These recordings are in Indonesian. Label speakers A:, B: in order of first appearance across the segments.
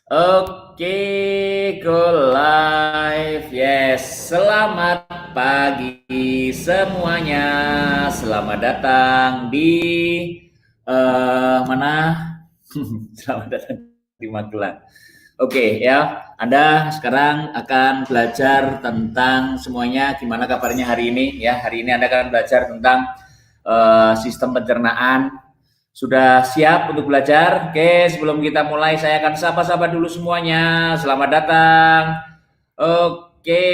A: Oke, go live. Yes, selamat pagi semuanya. Selamat datang di mana? Selamat datang di Magelang. Oke ya, Anda sekarang akan belajar tentang semuanya. Gimana kabarnya hari ini? Ya, hari ini Anda akan belajar tentang sistem pencernaan. Sudah siap untuk belajar? Oke, sebelum kita mulai saya akan sapa-sapa dulu semuanya. Selamat datang. Oke.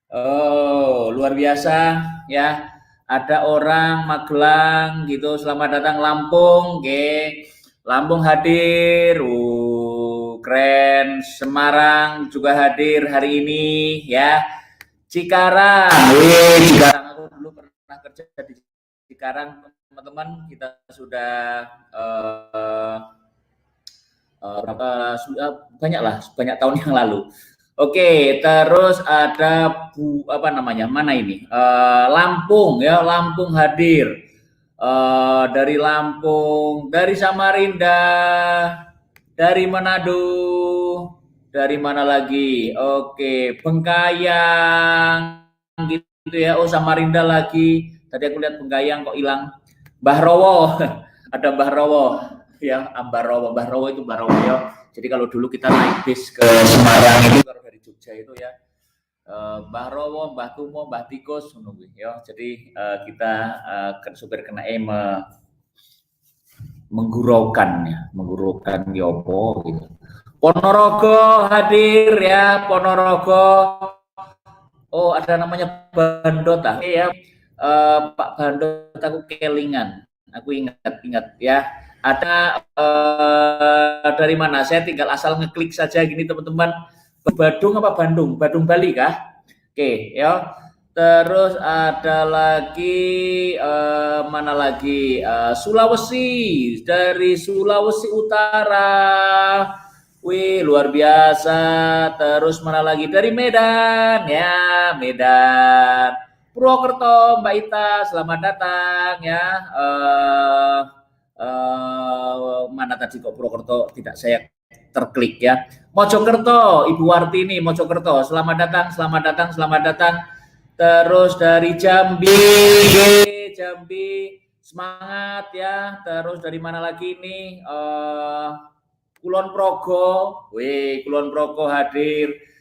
A: Oh, luar biasa ya. Ada orang Magelang gitu. Selamat datang Lampung. Oke. Lampung hadir. Keren. Semarang juga hadir hari ini ya. Cikarang. Cikarang aku dulu pernah kerja di Cikarang, teman-teman. Kita sudah berapa banyak lah, banyak tahun yang lalu. Oke, terus ada apa namanya? Mana ini? Lampung ya, Lampung hadir. Dari Lampung, dari Samarinda, dari Manado, dari mana lagi? Oke, Bengkayang gitu ya. Oh, Samarinda lagi. Tadi aku lihat Bengkayang kok hilang. Mbah Rowo, ada Mbah Rowo ya, Mbah Rowo itu Mbah Rowo ya. Jadi kalau dulu kita naik bis ke Semarang itu kalau dari Jogja itu ya, Mbah Rowo, Mbah Tumo, Mbah Tikus menunggu ya. Jadi kita supir kena mengguraukan yopo gitu. Ponorogo hadir ya, Ponorogo. Oh, ada namanya Bandot ya. Pak Bandot aku kelingan. Aku ingat ya. Ada dari mana? Saya tinggal asal ngeklik saja gini teman-teman. Badung apa Bandung? Badung Bali kah? Oke, ya. Terus ada lagi mana lagi? Sulawesi, dari Sulawesi Utara. Wih, luar biasa. Terus mana lagi? Dari Medan, ya, Medan. Purwokerto, Mbak Ita, selamat datang ya. Mana tadi kok Purwokerto tidak saya terklik ya. Mojokerto, Ibu Wartini, Mojokerto, selamat datang, selamat datang, selamat datang. Terus dari Jambi, Jambi, semangat ya. Terus dari mana lagi nih? Kulon Progo, Kulon Progo hadir.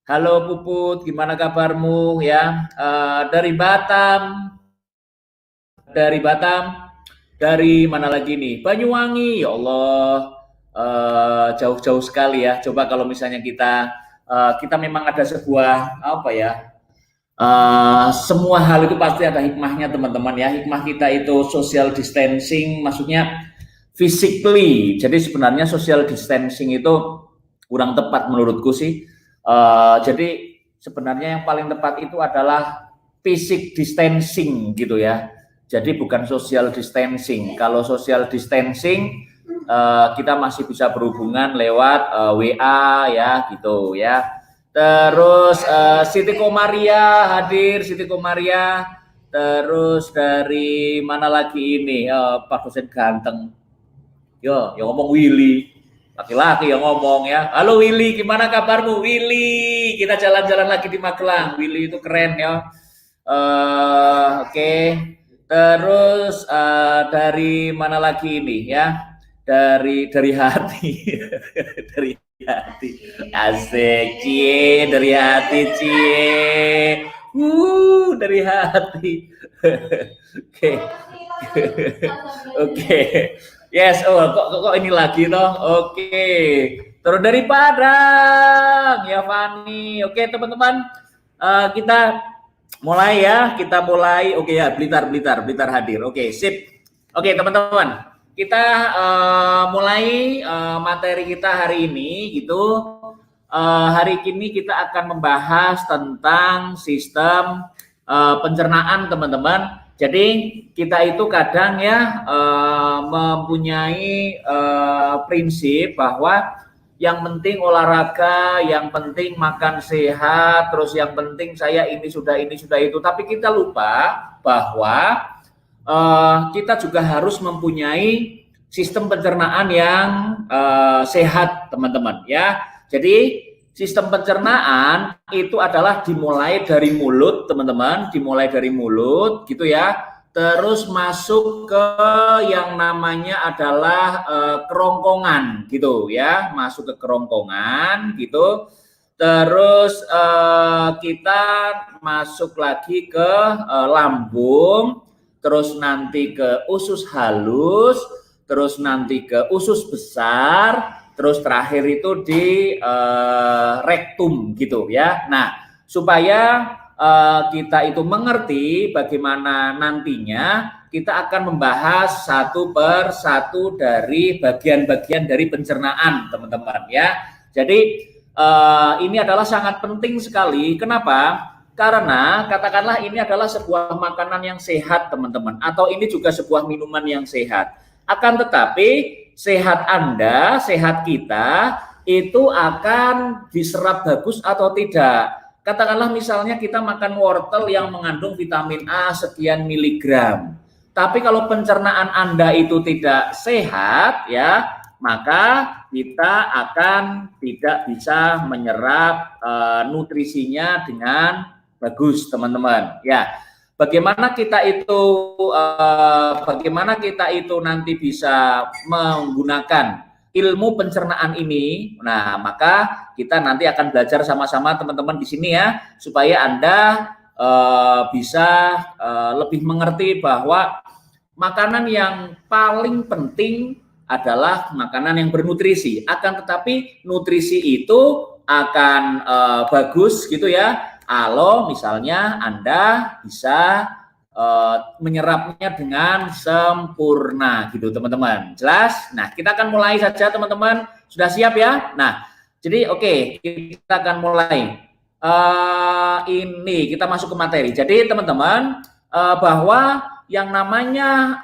A: Halo Puput, gimana kabarmu ya? Dari Batam, dari mana lagi nih? Banyuwangi, ya Allah, jauh-jauh sekali ya. Coba kalau misalnya kita memang ada sebuah apa ya? Semua hal itu pasti ada hikmahnya teman-teman ya. Hikmah kita itu social distancing, maksudnya physically. Jadi sebenarnya social distancing itu kurang tepat menurutku sih. Jadi sebenarnya yang paling tepat itu adalah physical distancing gitu ya. Jadi bukan social distancing. Kalau social distancing kita masih bisa berhubungan lewat WA ya gitu ya. Terus Siti Komaria hadir, Siti Komaria. Terus dari mana lagi ini? Pak dosen ganteng. Yo, yang ngomong Willy. Laki-laki yang ngomong ya. Halo Willy, gimana kabarmu? Willy, kita jalan-jalan lagi di Magelang. Willy itu keren ya. Oke. Terus dari mana lagi ini ya? Dari hati. Dari hati. Asik, cie, dari hati, cie. Dari hati. Oke. Oke. Yes, kok ini lagi toh. Oke. Terus dari Padang, ya Fani. Oke, teman-teman, kita mulai ya. Kita mulai. Oke ya, Blitar hadir. Oke, sip. Oke, teman-teman. Kita mulai materi kita hari ini gitu. Hari ini kita akan membahas tentang sistem pencernaan, teman-teman. Jadi kita itu kadang ya mempunyai prinsip bahwa yang penting olahraga, yang penting makan sehat, terus yang penting saya ini sudah itu. Tapi kita lupa bahwa kita juga harus mempunyai sistem pencernaan yang sehat, teman-teman ya. Jadi sistem pencernaan itu adalah dimulai dari mulut, teman-teman, dimulai dari mulut gitu ya. Terus masuk ke yang namanya adalah kerongkongan gitu ya, masuk ke kerongkongan gitu. Terus kita masuk lagi ke lambung, terus nanti ke usus halus, terus nanti ke usus besar, terus terakhir itu di rektum gitu ya. Nah, supaya kita itu mengerti bagaimana nantinya kita akan membahas satu per satu dari bagian-bagian dari pencernaan, teman-teman ya. Jadi ini adalah sangat penting sekali. Kenapa? Karena katakanlah ini adalah sebuah makanan yang sehat, teman-teman, atau ini juga sebuah minuman yang sehat. Akan tetapi sehat Anda, sehat kita itu akan diserap bagus atau tidak. Katakanlah misalnya kita makan wortel yang mengandung vitamin A sekian miligram. Tapi kalau pencernaan Anda itu tidak sehat ya, maka kita akan tidak bisa menyerap nutrisinya dengan bagus, teman-teman. Ya, bagaimana kita itu nanti bisa menggunakan ilmu pencernaan ini. Nah, maka kita nanti akan belajar sama-sama, teman-teman, di sini ya, supaya Anda bisa lebih mengerti bahwa makanan yang paling penting adalah makanan yang bernutrisi. Akan tetapi nutrisi itu akan bagus gitu ya, kalau misalnya Anda bisa menyerapnya dengan sempurna gitu, teman-teman. Jelas? Nah, kita akan mulai saja, teman-teman. Sudah siap ya? Nah, jadi oke, kita akan mulai. Ini kita masuk ke materi. Jadi teman-teman, bahwa yang namanya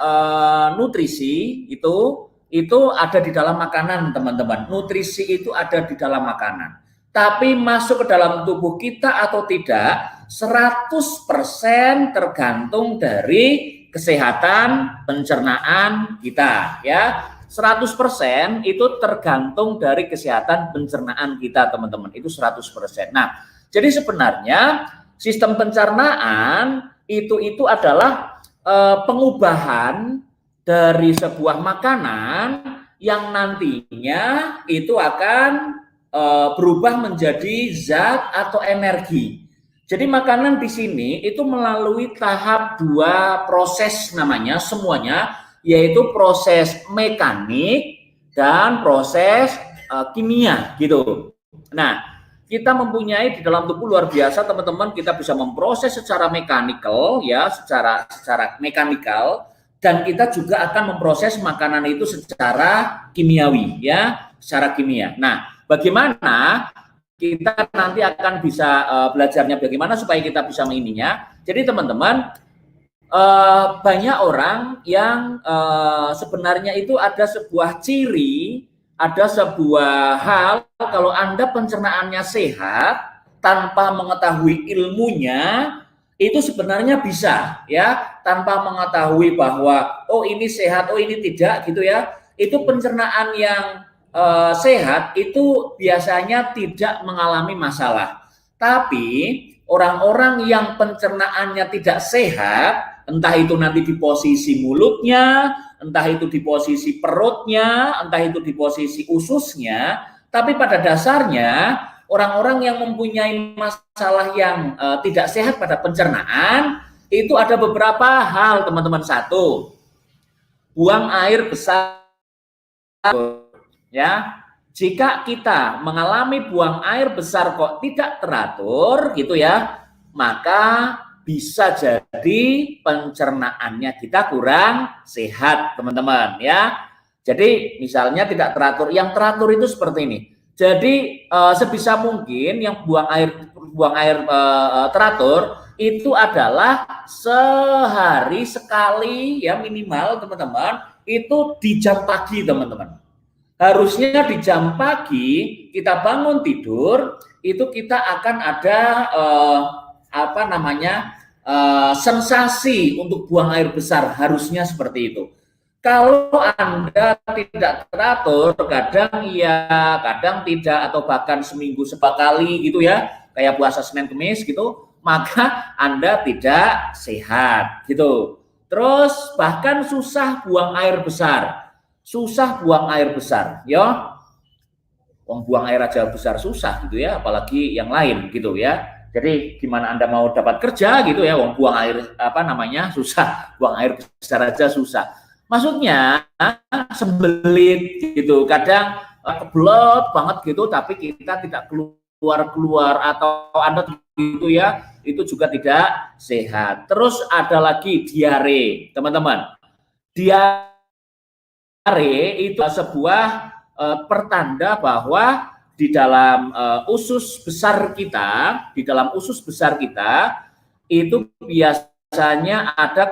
A: nutrisi itu ada di dalam makanan, teman-teman. Nutrisi itu ada di dalam makanan. Tapi masuk ke dalam tubuh kita atau tidak, 100% tergantung dari kesehatan pencernaan kita, ya. 100% itu tergantung dari kesehatan pencernaan kita, teman-teman. Itu 100%. Nah, jadi sebenarnya sistem pencernaan itu adalah pengubahan dari sebuah makanan yang nantinya itu akan berubah menjadi zat atau energi. Jadi makanan di sini itu melalui tahap 2 proses namanya semuanya, yaitu proses mekanik dan proses kimia gitu. Nah, kita mempunyai di dalam tubuh luar biasa, teman-teman. Kita bisa memproses secara mekanikal ya, secara mekanikal. Dan kita juga akan memproses makanan itu secara kimiawi ya, secara kimia. Nah, bagaimana kita nanti akan bisa belajarnya bagaimana supaya kita bisa mengininya. Jadi teman-teman, banyak orang yang sebenarnya itu ada sebuah ciri, ada sebuah hal kalau Anda pencernaannya sehat tanpa mengetahui ilmunya, itu sebenarnya bisa ya, tanpa mengetahui bahwa oh ini sehat, oh ini tidak gitu ya. Itu pencernaan yang sehat itu biasanya tidak mengalami masalah. Tapi orang-orang yang pencernaannya tidak sehat, entah itu nanti di posisi mulutnya, entah itu di posisi perutnya, entah itu di posisi ususnya, tapi pada dasarnya orang-orang yang mempunyai masalah yang tidak sehat pada pencernaan itu ada beberapa hal, teman-teman. Satu, buang air besar ya. Jika kita mengalami buang air besar kok tidak teratur gitu ya, maka bisa jadi pencernaannya kita kurang sehat, teman-teman ya. Jadi misalnya tidak teratur, yang teratur itu seperti ini. Jadi sebisa mungkin yang buang air teratur itu adalah sehari sekali ya, minimal, teman-teman, itu di jam pagi, teman-teman. Harusnya di jam pagi kita bangun tidur itu kita akan ada sensasi untuk buang air besar, harusnya seperti itu. Kalau Anda tidak teratur, kadang iya, kadang tidak, atau bahkan seminggu sekali gitu ya, kayak puasa Senin Kemis gitu, maka Anda tidak sehat gitu. Terus bahkan susah buang air besar. Susah buang air besar, ya. Buang air aja besar susah gitu ya, apalagi yang lain gitu ya. Jadi gimana Anda mau dapat kerja gitu ya, buang air apa namanya susah, buang air besar aja susah. Maksudnya sembelit gitu, kadang kebelet banget gitu, tapi kita tidak keluar atau Anda gitu ya, itu juga tidak sehat. Terus ada lagi diare, teman-teman. Diare itu sebuah pertanda bahwa di dalam usus besar kita, itu biasanya ada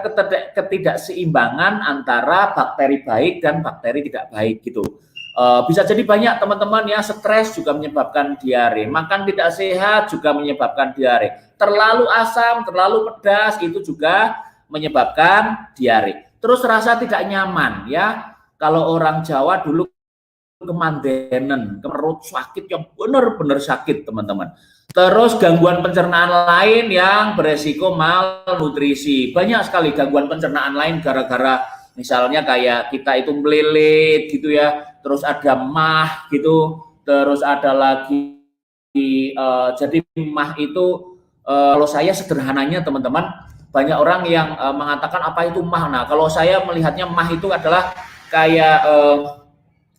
A: ketidakseimbangan antara bakteri baik dan bakteri tidak baik gitu. Bisa jadi banyak teman-teman ya, stres juga menyebabkan diare, makan tidak sehat juga menyebabkan diare, terlalu asam, terlalu pedas itu juga menyebabkan diare. Terus rasa tidak nyaman ya, kalau orang Jawa dulu kemandenan, perut sakit yang benar-benar sakit teman-teman. Terus gangguan pencernaan lain yang beresiko malnutrisi. Banyak sekali gangguan pencernaan lain gara-gara misalnya kayak kita itu melilit gitu ya. Terus ada mah gitu. Terus ada lagi jadi mah itu kalau saya sederhananya teman-teman, banyak orang yang mengatakan apa itu mah. Nah, kalau saya melihatnya mah itu adalah kayak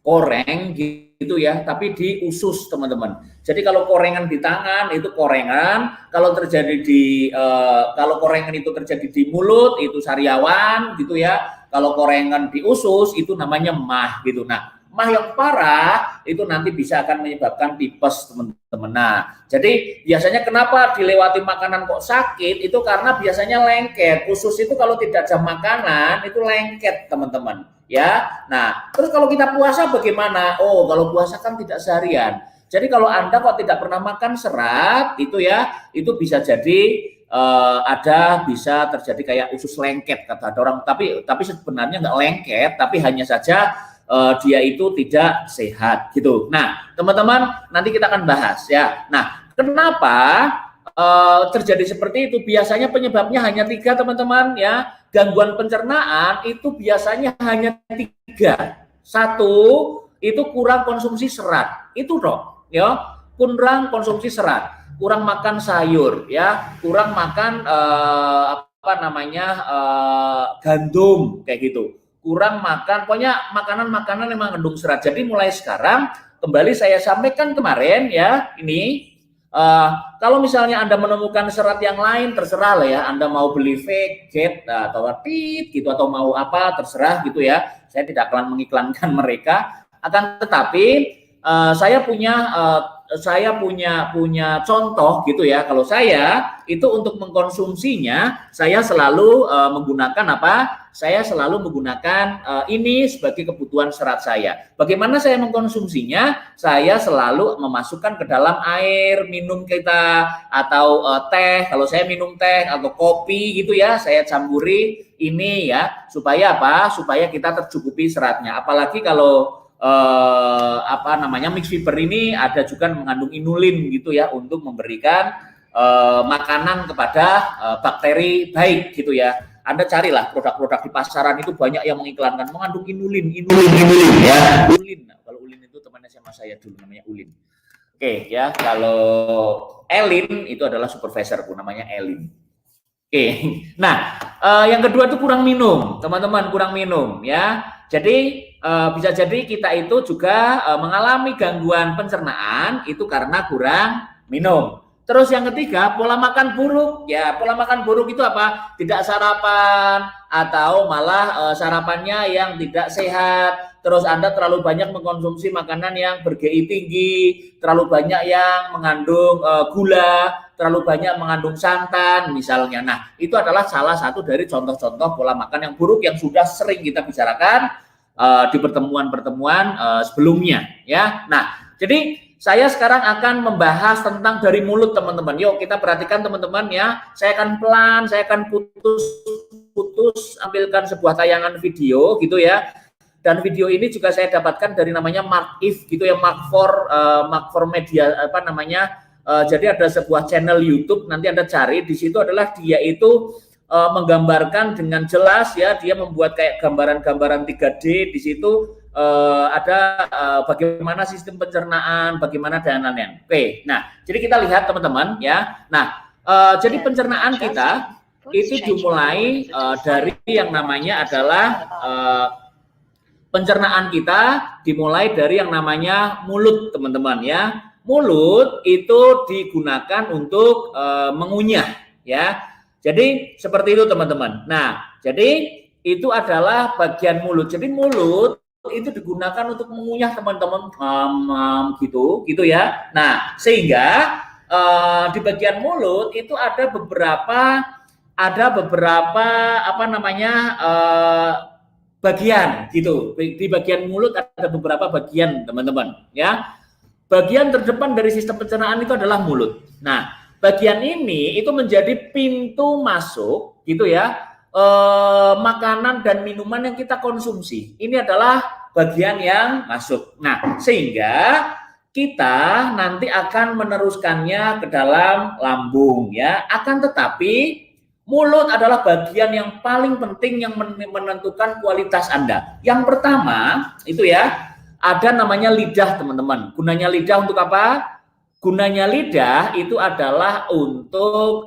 A: koreng gitu ya, tapi di usus teman-teman. Jadi kalau korengan di tangan itu korengan, kalau terjadi di kalau korengan itu terjadi di mulut itu sariawan gitu ya. Kalau korengan di usus itu namanya mah gitu. Nah, mah yang parah itu nanti bisa akan menyebabkan tipes teman-teman. Nah, jadi biasanya kenapa dilewati makanan kok sakit itu karena biasanya lengket. Usus itu kalau tidak ada makanan itu lengket teman-teman. Ya, nah terus kalau kita puasa bagaimana? Oh, kalau puasa kan tidak seharian. Jadi kalau Anda kok tidak pernah makan serat itu ya, itu bisa jadi bisa terjadi kayak usus lengket kata orang. Tapi sebenarnya nggak lengket, tapi hanya saja dia itu tidak sehat gitu. Nah, teman-teman nanti kita akan bahas ya. Nah, kenapa terjadi seperti itu? Biasanya penyebabnya hanya 3 teman-teman ya. Gangguan pencernaan itu biasanya hanya 3. 1 itu kurang konsumsi serat. Itu dong, ya. Kurang konsumsi serat, kurang makan sayur ya, kurang makan gandum kayak gitu. Kurang makan pokoknya makanan-makanan yang mengandung serat. Jadi mulai sekarang kembali saya sampaikan kemarin ya, ini kalau misalnya Anda menemukan serat yang lain, terserah lah ya. Anda mau beli veget atau tit gitu atau mau apa, terserah gitu ya. Saya tidak akan mengiklankan mereka. Akan tetapi saya punya contoh gitu ya. Kalau saya itu untuk mengkonsumsinya, saya selalu menggunakan apa? Saya selalu menggunakan ini sebagai kebutuhan serat saya. Bagaimana saya mengkonsumsinya? Saya selalu memasukkan ke dalam air minum kita atau teh. Kalau saya minum teh atau kopi gitu ya, saya campuri ini ya, supaya apa? Supaya kita tercukupi seratnya. Apalagi kalau mix fiber ini ada juga mengandung inulin gitu ya, untuk memberikan makanan kepada bakteri baik gitu ya. Anda carilah produk-produk di pasaran itu banyak yang mengiklankan mengandung inulin ya. Ulin. Nah, kalau ulin itu temannya sama saya dulu namanya ulin. Oke ya, kalau Elin itu adalah supervisorku namanya Elin. Oke. Nah, yang kedua itu kurang minum, teman-teman, kurang minum ya. Jadi bisa jadi kita itu juga mengalami gangguan pencernaan itu karena kurang minum. Terus yang ketiga, pola makan buruk. Ya, pola makan buruk itu apa? Tidak sarapan atau malah sarapannya yang tidak sehat. Terus Anda terlalu banyak mengkonsumsi makanan yang ber-GI tinggi, terlalu banyak yang mengandung gula, terlalu banyak mengandung santan misalnya. Nah, itu adalah salah satu dari contoh-contoh pola makan yang buruk yang sudah sering kita bicarakan di pertemuan-pertemuan sebelumnya ya. Nah, jadi saya sekarang akan membahas tentang dari mulut teman-teman. Yuk kita perhatikan teman-teman ya. Saya akan pelan, saya akan putus ambilkan sebuah tayangan video gitu ya. Dan video ini juga saya dapatkan dari namanya Mark If gitu ya, Mark for Media apa namanya. Jadi ada sebuah channel YouTube, nanti Anda cari, di situ adalah dia itu menggambarkan dengan jelas ya, dia membuat kayak gambaran-gambaran 3D di situ. Ada bagaimana sistem pencernaan, bagaimana dan lain-lain. Oke, nah jadi kita lihat teman-teman ya. Nah, jadi pencernaan kita itu dimulai dari yang namanya adalah pencernaan kita dimulai dari yang namanya mulut teman-teman ya. Mulut itu digunakan untuk mengunyah ya. Jadi seperti itu teman-teman. Nah, jadi itu adalah bagian mulut. Jadi mulut itu digunakan untuk mengunyah teman-teman gitu ya. Nah sehingga di bagian mulut itu ada beberapa apa namanya bagian gitu. Di bagian mulut ada beberapa bagian teman-teman ya. Bagian terdepan dari sistem pencernaan itu adalah mulut. Nah bagian ini itu menjadi pintu masuk gitu ya. Makanan dan minuman yang kita konsumsi. Ini adalah bagian yang masuk. Nah, sehingga kita nanti akan meneruskannya ke dalam lambung ya. Akan tetapi mulut adalah bagian yang paling penting yang menentukan kualitas Anda. Yang pertama itu ya, ada namanya lidah teman-teman. Gunanya lidah untuk apa? Gunanya lidah itu adalah untuk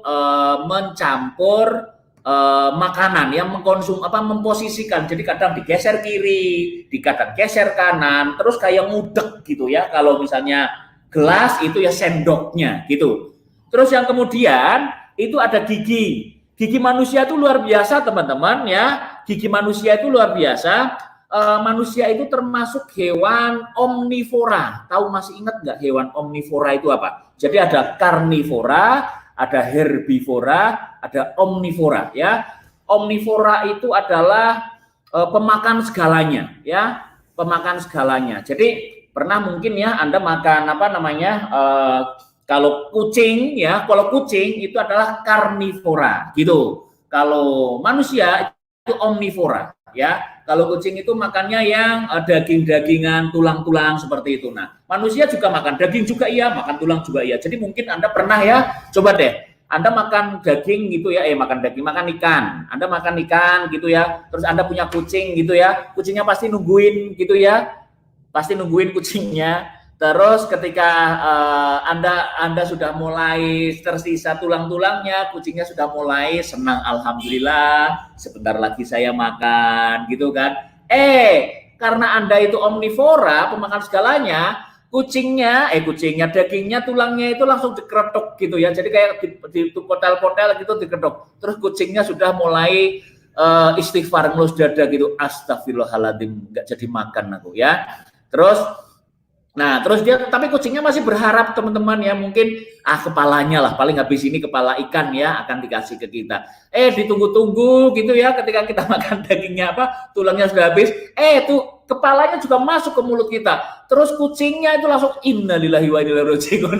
A: mencampur makanan yang memposisikan. Jadi kadang digeser kiri, kadang geser kanan, terus kayak ngudek gitu ya. Kalau misalnya gelas itu ya sendoknya gitu. Terus yang kemudian itu ada gigi. Gigi manusia itu luar biasa teman-teman ya. Gigi manusia itu luar biasa. Manusia itu termasuk hewan omnivora. Tahu masih ingat nggak hewan omnivora itu apa? Jadi ada karnivora, ada herbivora, ada omnivora ya. Omnivora itu adalah pemakan segalanya ya, pemakan segalanya. Jadi pernah mungkin ya Anda makan apa namanya kalau kucing ya, kalau kucing itu adalah karnivora gitu. Kalau manusia itu omnivora ya. Kalau kucing itu makannya yang daging-dagingan, tulang-tulang seperti itu. Nah, manusia juga makan daging juga iya, makan tulang juga iya. Jadi mungkin Anda pernah ya, coba deh, Anda makan daging gitu ya, makan daging, makan ikan. Anda makan ikan gitu ya, terus Anda punya kucing gitu ya, kucingnya pasti nungguin gitu ya, pasti nungguin kucingnya. Terus ketika Anda sudah mulai tersisa tulang-tulangnya, kucingnya sudah mulai senang, alhamdulillah, sebentar lagi saya makan, gitu kan. Karena Anda itu omnivora, pemakan segalanya, kucingnya, dagingnya, tulangnya itu langsung dikeretok gitu ya. Jadi kayak di potel-potel gitu dikeretok. Terus kucingnya sudah mulai istighfar ngelus dada gitu, astagfirullahaladzim, nggak jadi makan aku ya. Terus dia, tapi kucingnya masih berharap teman-teman ya, mungkin kepalanya lah, paling habis ini kepala ikan ya akan dikasih ke kita. Ditunggu-tunggu gitu ya, ketika kita makan dagingnya tulangnya sudah habis, tuh kepalanya juga masuk ke mulut kita. Terus kucingnya itu langsung innalillahi wa inna ilaihi raji'un,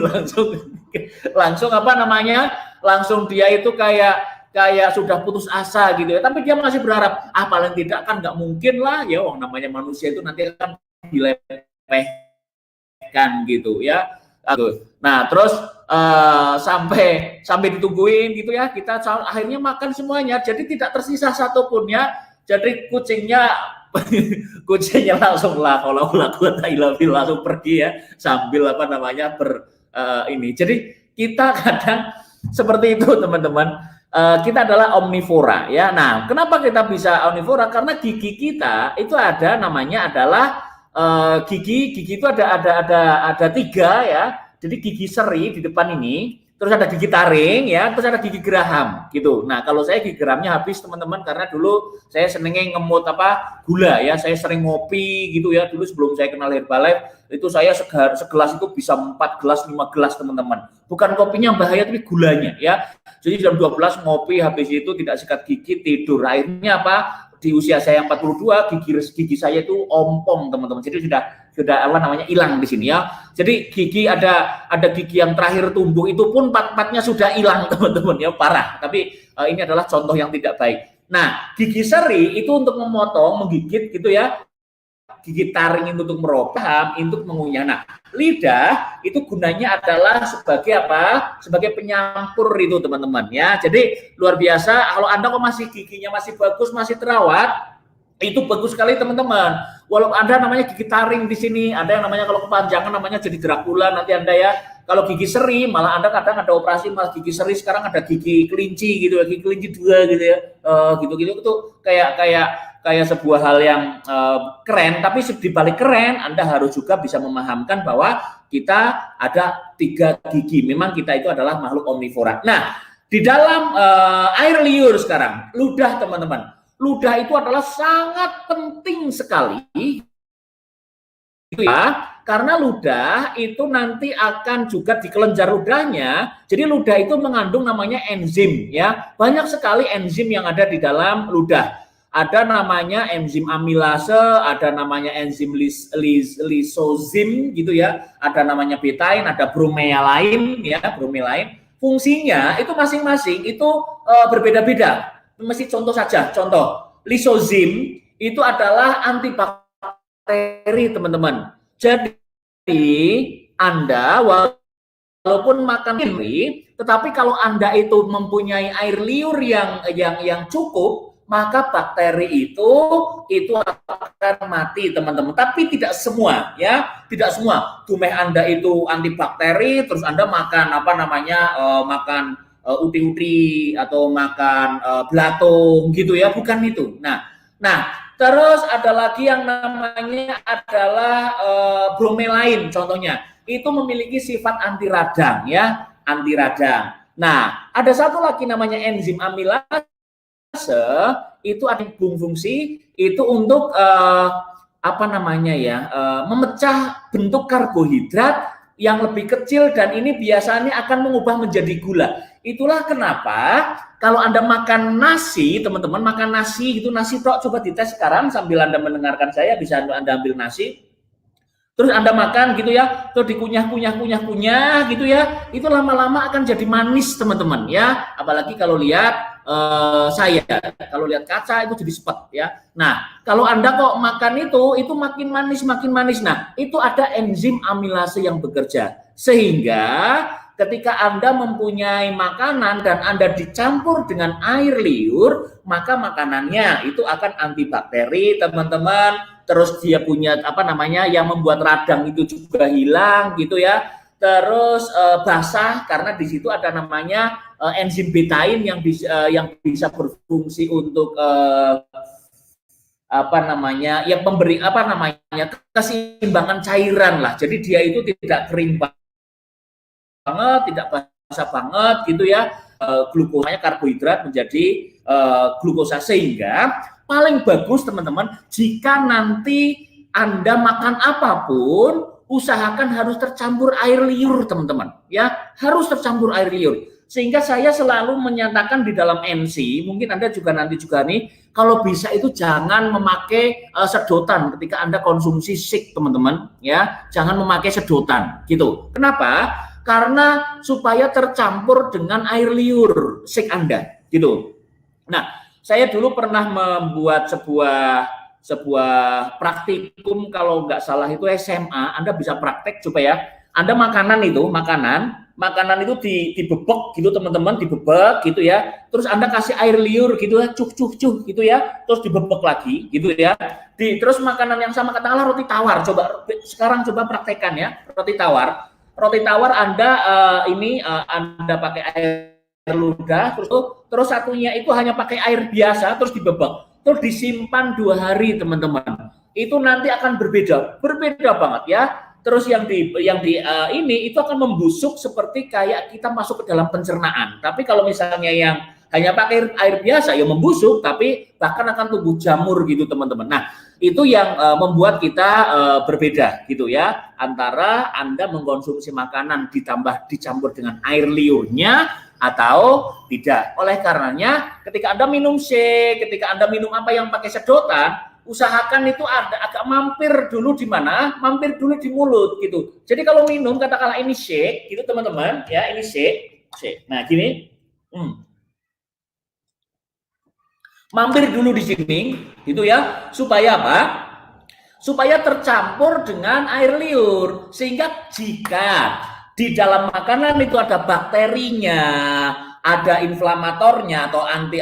A: langsung apa namanya? Langsung dia itu kayak sudah putus asa gitu ya. Tapi dia masih berharap, paling tidak kan nggak mungkin lah ya, namanya manusia itu nanti akan dilepeh kan gitu ya. Nah terus sampai ditungguin gitu ya, kita akhirnya makan semuanya, jadi tidak tersisa satupun ya. Jadi kucingnya langsung langsung pergi ya, sambil apa namanya ini. Jadi kita kadang seperti itu teman-teman. Kita adalah omnivora ya. Nah kenapa kita bisa omnivora? Karena gigi kita itu ada namanya adalah gigi itu ada 3 ya. Jadi gigi seri di depan ini, terus ada gigi taring ya, terus ada gigi geraham gitu. Nah kalau saya gigi gerahamnya habis teman-teman, karena dulu saya senengnya ngemut gula ya, saya sering ngopi gitu ya. Dulu sebelum saya kenal Herbalife itu saya segelas itu bisa 4 gelas 5 gelas teman-teman. Bukan kopinya bahaya, tapi gulanya ya. Jadi jam 12 ngopi, habis itu tidak sikat gigi, tidur. Akhirnya di usia saya yang 42, gigi saya itu ompong teman-teman. Jadi sudah sudah apa namanya hilang di sini ya. Jadi gigi ada gigi yang terakhir tumbuh itu pun empatnya sudah hilang teman-teman ya, parah. Tapi ini adalah contoh yang tidak baik. Nah, gigi seri itu untuk memotong, menggigit gitu ya. Gigi taring itu untuk merobat, untuk mengunyah. Nah, lidah itu gunanya adalah sebagai apa? Sebagai penyampur itu teman-teman ya. Jadi luar biasa. Kalau Anda kok masih giginya masih bagus, masih terawat, itu bagus sekali teman-teman. Walaupun Anda namanya gigi taring di sini, ada yang namanya kalau kepanjangan namanya jadi Dracula nanti Anda ya. Kalau gigi seri, malah Anda kadang ada operasi malah gigi seri, sekarang ada gigi kelinci gitu, gigi kelinci 2 gitu ya. Gitu-gitu itu kayak sebuah hal yang keren, tapi di balik keren Anda harus juga bisa memahamkan bahwa kita ada 3 gigi. Memang kita itu adalah makhluk omnivora. Nah, di dalam air liur sekarang, ludah teman-teman. Ludah itu adalah sangat penting sekali gitu ya, karena ludah itu nanti akan juga di kelenjar ludahnya. Jadi ludah itu mengandung namanya enzim ya. Banyak sekali enzim yang ada di dalam ludah. Ada namanya enzim amilase, ada namanya enzim lisozim gitu ya. Ada namanya betain, ada bromelain ya, bromelain. Fungsinya itu masing-masing itu berbeda-beda. Mesti contoh saja, contoh lisozim itu adalah antibakteri teman-teman. Jadi Anda walaupun makan ini, tetapi kalau Anda itu mempunyai air liur yang cukup, maka bakteri itu akan mati teman-teman. Tapi tidak semua ya, tidak semua. Tumeh Anda itu antibakteri, terus Anda makan apa namanya makan uti-uti atau makan belatung gitu ya, bukan itu. Nah, terus ada lagi yang namanya adalah bromelain contohnya. Itu memiliki sifat anti radang ya, anti radang. Nah, ada satu lagi namanya enzim amilase, itu ada fungsi itu untuk apa namanya ya, memecah bentuk karbohidrat yang lebih kecil dan ini biasanya akan mengubah menjadi gula. Itulah kenapa kalau Anda makan nasi, teman-teman makan nasi itu nasi tok, coba dites sekarang sambil Anda mendengarkan saya, bisa Anda ambil nasi. Terus Anda makan gitu ya, terus dikunyah gitu ya, itu lama-lama akan jadi manis teman-teman ya. Apalagi kalau lihat saya, kalau lihat kaca itu jadi sepet ya. Nah, kalau Anda kok makan itu makin manis. Nah, itu ada enzim amilase yang bekerja. Sehingga ketika Anda mempunyai makanan dan Anda dicampur dengan air liur, maka makanannya itu akan antibakteri teman-teman. Terus dia punya apa namanya yang membuat radang itu juga hilang gitu ya. Terus basah karena di situ ada namanya enzim betain yang bisa berfungsi untuk apa namanya yang memberi apa namanya keseimbangan cairan lah. Jadi dia itu tidak kering banget, tidak basah banget gitu ya. Glukosanya karbohidrat menjadi glukosa, sehingga paling bagus teman-teman jika nanti Anda makan apapun usahakan harus tercampur air liur teman-teman ya, harus tercampur air liur. Sehingga saya selalu menyatakan di dalam NC, mungkin Anda juga nanti juga nih, kalau bisa itu jangan memakai sedotan ketika Anda konsumsi shake teman-teman ya, jangan memakai sedotan gitu. Kenapa? Karena supaya tercampur dengan air liur shake Anda gitu. Nah, saya dulu pernah membuat sebuah praktikum, kalau nggak salah itu SMA, Anda bisa praktek coba ya. Anda makanan itu dibebek gitu teman-teman, dibebek gitu ya. Terus Anda kasih air liur gitu ya, cuh gitu ya. Terus dibebek lagi gitu ya. Terus makanan yang sama, katakanlah roti tawar, sekarang coba praktekkan ya, roti tawar. Roti tawar Anda Anda pakai air ludah, terus satunya itu hanya pakai air biasa, terus dibebek, terus disimpan 2 hari teman-teman. Itu nanti akan berbeda banget ya. Terus yang di ini itu akan membusuk seperti kayak kita masuk ke dalam pencernaan. Tapi kalau misalnya yang hanya pakai air biasa ya membusuk, tapi bahkan akan tumbuh jamur gitu teman-teman. Nah, itu yang membuat kita berbeda gitu ya, antara Anda mengkonsumsi makanan dicampur dengan air liurnya atau tidak. Oleh karenanya ketika Anda minum shake, ketika Anda minum apa yang pakai sedotan, usahakan itu ada agak mampir dulu di mana? Mampir dulu di mulut gitu. Jadi kalau minum katakanlah ini shake gitu teman-teman ya, ini shake. Nah, gini. Mampir dulu di sini gitu ya, supaya apa? Supaya tercampur dengan air liur, sehingga jika di dalam makanan itu ada bakterinya, ada inflamatornya atau anti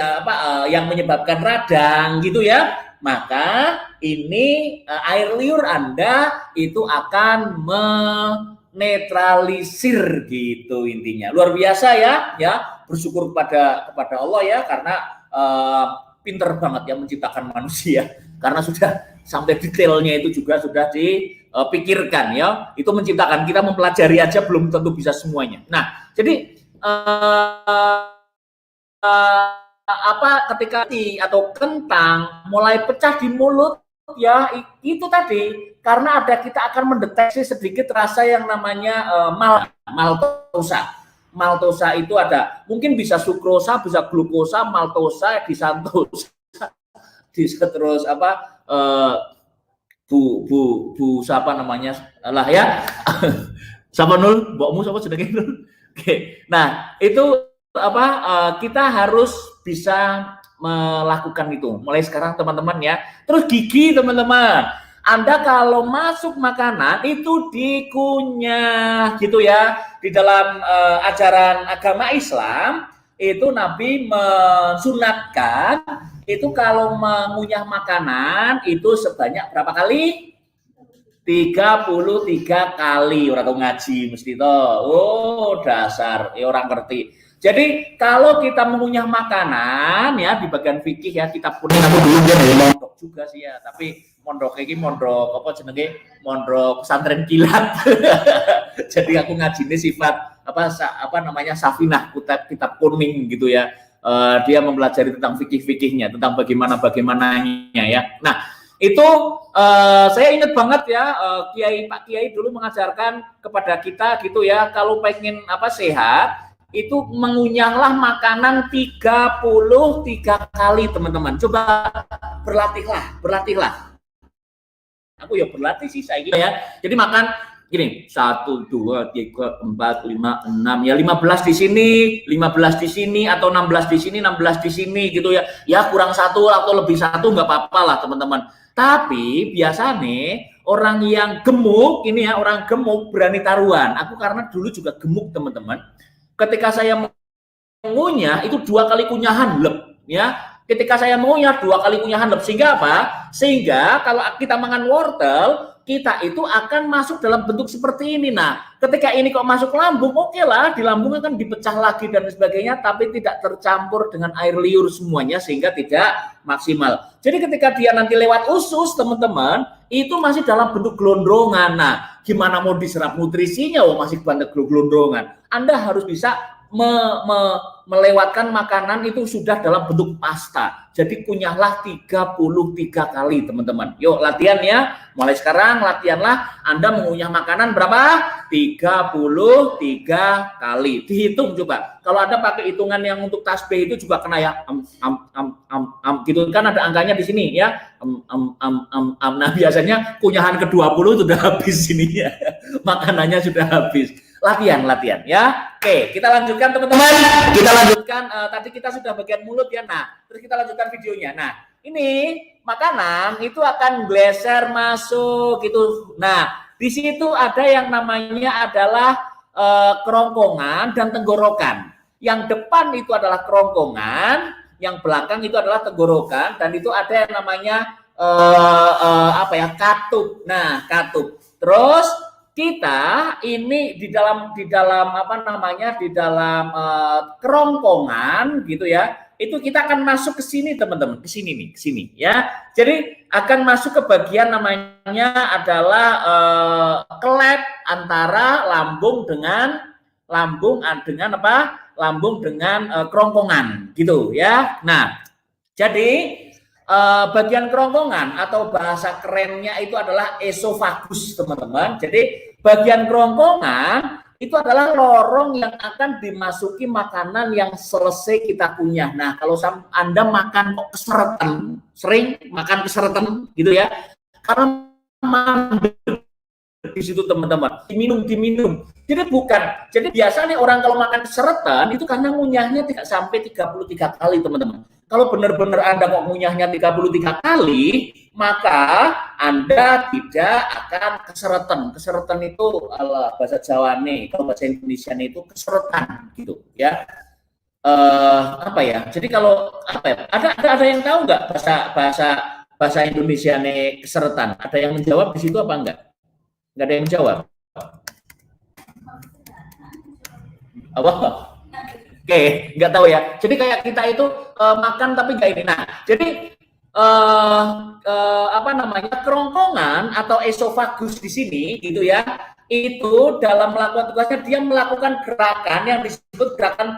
A: yang menyebabkan radang gitu ya, maka ini air liur Anda itu akan menetralisir gitu intinya. Luar biasa ya, bersyukur kepada Allah ya, karena pinter banget ya menciptakan manusia, karena sudah sampai detailnya itu juga sudah dipikirkan ya. Itu menciptakan, kita mempelajari aja belum tentu bisa semuanya. Nah, jadi ketika atau kentang mulai pecah di mulut ya, itu tadi karena kita akan mendeteksi sedikit rasa yang namanya maltosa. Maltosa itu ada, mungkin bisa sukrosa, bisa glukosa, maltosa, disantosa, terus bu siapa namanya lah ya, siapa Nul, mbokmu siapa sedang itu. Oke, nah itu kita harus bisa melakukan itu mulai sekarang teman-teman ya. Terus gigi teman-teman, Anda kalau masuk makanan itu dikunyah gitu ya. Di dalam ajaran agama Islam itu Nabi mensunatkan itu kalau mengunyah makanan itu sebanyak berapa kali? 33 kali. Orang tahu ngaji mesti toh. Oh, dasar orang ngerti. Jadi kalau kita mengunyah makanan ya di bagian fikih ya, kitab kuning aku dulu ya mondok juga sih ya, tapi mondok ini mondok apa jenenge, mondok pesantren kilat. Jadi aku ngajine sifat apa namanya Safinah, kitab kuning gitu ya. Dia mempelajari tentang fikih-fikihnya, tentang bagaimananya ya. Nah, itu saya ingat banget ya, Pak Kiai dulu mengajarkan kepada kita gitu ya, kalau pengen sehat itu mengunyahlah makanan 33 kali teman-teman. Coba berlatihlah. Aku ya berlatih sih saya gitu ya. Jadi makan gini, 1, 2, 3, 4, 5, 6 ya, 15 di sini, 15 di sini, atau 16 di sini, 16 di sini gitu ya. Ya kurang 1 atau lebih 1 nggak apa-apa lah teman-teman. Tapi biasanya orang yang gemuk ini ya, orang gemuk berani taruhan. Aku karena dulu juga gemuk teman-teman. Ketika saya mengunyah itu 2 kali kunyahan lep ya. Ketika saya mengunyah 2 kali kunyahan lep, sehingga apa? Sehingga kalau kita makan wortel, kita itu akan masuk dalam bentuk seperti ini. Nah, ketika ini kok masuk lambung, oke lah, di lambung akan dipecah lagi dan sebagainya, tapi tidak tercampur dengan air liur semuanya sehingga tidak maksimal. Jadi ketika dia nanti lewat usus, teman-teman, itu masih dalam bentuk gelondrongan. Nah, gimana mau diserap nutrisinya? Masih bentuk gelondrongan. Anda harus bisa melewatkan makanan itu sudah dalam bentuk pasta. Jadi kunyahlah 33 kali teman-teman. Yuk latihan ya. Mulai sekarang latihanlah Anda mengunyah makanan berapa? 33 kali. Dihitung coba. Kalau Anda pakai hitungan yang untuk tasbih itu juga kena ya. Gitu kan ada angkanya di sini ya. Nah biasanya kunyahan ke-20 sudah habis ini ya. Makanannya sudah habis. Latihan ya. Oke, kita lanjutkan teman-teman. Kita lanjutkan tadi kita sudah bagian mulut ya. Nah, terus kita lanjutkan videonya. Nah, ini makanan itu akan geser masuk gitu. Nah, di situ ada yang namanya adalah kerongkongan dan tenggorokan. Yang depan itu adalah kerongkongan, yang belakang itu adalah tenggorokan, dan itu ada yang namanya katup. Nah, katup. Terus kita ini di dalam kerongkongan gitu ya, itu kita akan masuk ke sini teman-teman, ke sini ya. Jadi akan masuk ke bagian namanya adalah kelet antara lambung dengan kerongkongan gitu ya. Nah, jadi bagian kerongkongan atau bahasa kerennya itu adalah esofagus teman-teman. Jadi bagian kerongkongan itu adalah lorong yang akan dimasuki makanan yang selesai kita kunyah. Nah, kalau Anda makan kok keseretan, sering makan keseretan gitu ya, karena di situ teman-teman, diminum. Jadi bukan, jadi biasanya orang kalau makan keseretan itu karena ngunyahnya tidak sampai 33 kali teman-teman. Kalau benar-benar Anda kok ngunyahnya 33 kali, maka Anda tidak akan keseretan. Keseretan itu bahasa Jawa nih, kalau bahasa Indonesia nih itu keseretan gitu ya. Apa ya? Jadi kalau apa ya? Ada yang tahu nggak bahasa Indonesia nih keseretan? Ada yang menjawab di situ apa enggak? Nggak ada yang jawab. Apa? Oke, nggak tahu ya. Jadi kayak kita itu makan tapi nggak ini. Nah, jadi apa namanya, kerongkongan atau esofagus di sini gitu ya, itu dalam melakukan tugasnya dia melakukan gerakan yang disebut gerakan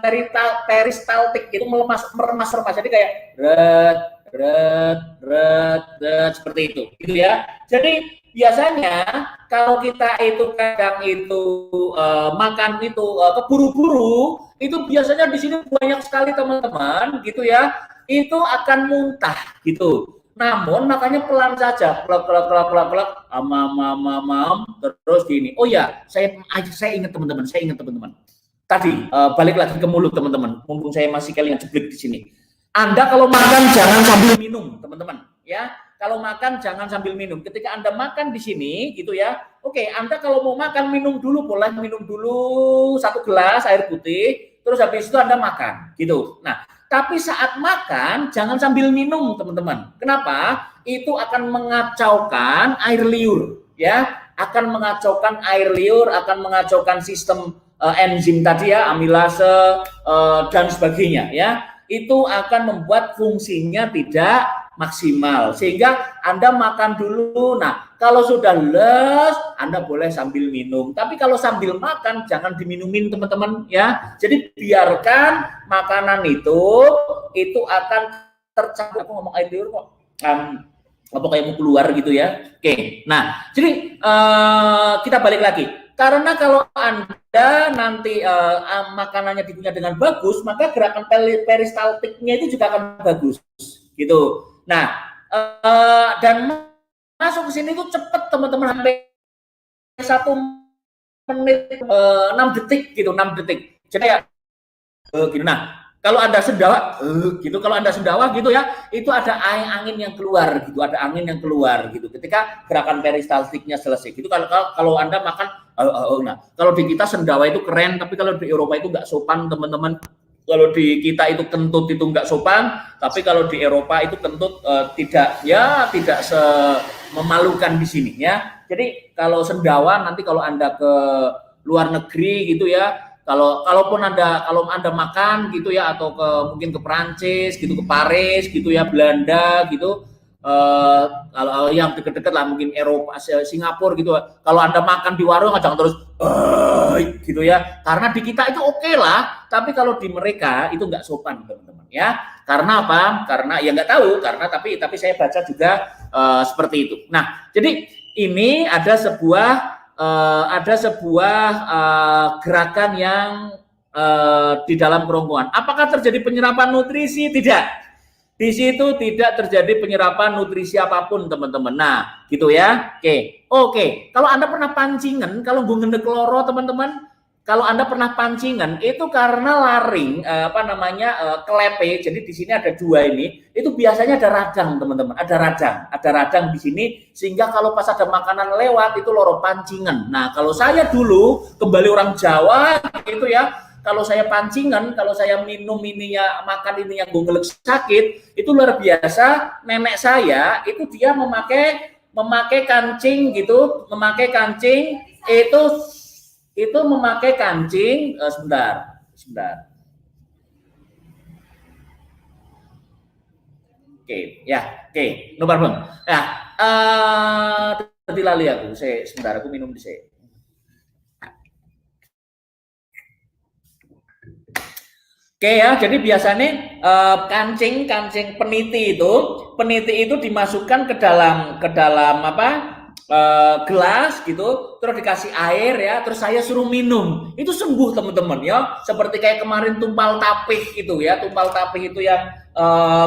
A: peristaltik, itu meremas-remas. Jadi kayak seperti itu gitu ya. Jadi biasanya kalau kita itu kadang itu makan itu keburu-buru, itu biasanya di sini banyak sekali teman-teman gitu ya, itu akan muntah gitu. Namun makanya pelan saja, plak, terus gini. Oh ya, saya ingat teman-teman, Tadi balik lagi ke mulut teman-teman, mumpung saya masih kalian jeblek di sini. Anda kalau makan jangan sambil minum, teman-teman, ya. Kalau makan jangan sambil minum. Ketika Anda makan di sini gitu ya. Oke, Anda kalau mau makan minum dulu, boleh minum dulu 1 gelas air putih, terus habis itu Anda makan gitu. Nah, tapi saat makan jangan sambil minum, teman-teman. Kenapa? Itu akan mengacaukan air liur, ya. Akan mengacaukan air liur, akan mengacaukan sistem enzim tadi ya, amilase dan sebagainya ya. Itu akan membuat fungsinya tidak maksimal, sehingga Anda makan dulu. Nah, kalau sudah les, Anda boleh sambil minum. Tapi kalau sambil makan jangan diminumin, teman-teman ya. Jadi biarkan makanan itu akan tercampur. Aku ngomong air liur kok apa kayak mau keluar gitu ya. Oke. Nah, jadi kita balik lagi. Karena kalau Anda nanti makanannya dikunyah dengan bagus, maka gerakan peristaltiknya itu juga akan bagus gitu. Nah, dan masuk ke sini tuh cepet teman-teman, sampai 1 menit 6 detik gitu, 6 detik. Jadi ya gitu. Nah, kalau Anda sendawa gitu, kalau Anda sendawa gitu ya, itu ada angin yang keluar gitu, ada angin yang keluar gitu. Ketika gerakan peristaltiknya selesai gitu. Kalau Anda makan nah, kalau di kita sendawa itu keren, tapi kalau di Eropa itu nggak sopan, teman-teman. Kalau di kita itu kentut itu nggak sopan, tapi kalau di Eropa itu kentut tidak memalukan di sini ya. Jadi kalau sendawa nanti kalau Anda ke luar negeri gitu ya, kalau Anda makan gitu ya, atau mungkin ke Perancis gitu, ke Paris gitu ya, Belanda gitu, kalau yang deket-deket lah mungkin Eropa, Singapura gitu, kalau Anda makan di warung jangan terus gitu ya, karena di kita itu oke lah, tapi kalau di mereka itu nggak sopan, teman-teman ya. Karena apa? Karena ya nggak tahu, karena tapi saya baca juga seperti itu. Nah, jadi ini ada sebuah gerakan yang di dalam kerongkongan. Apakah terjadi penyerapan nutrisi? Tidak. Di situ tidak terjadi penyerapan nutrisi apapun, teman-teman. Nah, gitu ya. Oke. Kalau Anda pernah pancingan, kalau gue ngendek loro, teman-teman, kalau Anda pernah pancingan, itu karena laring, kelepe. Jadi di sini ada 2 ini. Itu biasanya ada radang, teman-teman. Ada radang di sini, sehingga kalau pas ada makanan lewat itu loro pancingan. Nah, kalau saya dulu kembali orang Jawa, gitu ya. Kalau saya pancingan, kalau saya minum ininya, makan ini yang gue ngelek sakit, itu luar biasa. Nenek saya itu dia memakai kancing gitu, memakai kancing sebentar. Oke, no problem. Nah, tadi lali aku, sebentar aku minum di saya. Oke ya, jadi biasanya kancing peniti itu dimasukkan ke dalam gelas gitu, terus dikasih air ya, terus saya suruh minum, itu sembuh teman-teman ya. Seperti kayak kemarin tumpal tapih itu ya, tumpal tapih itu yang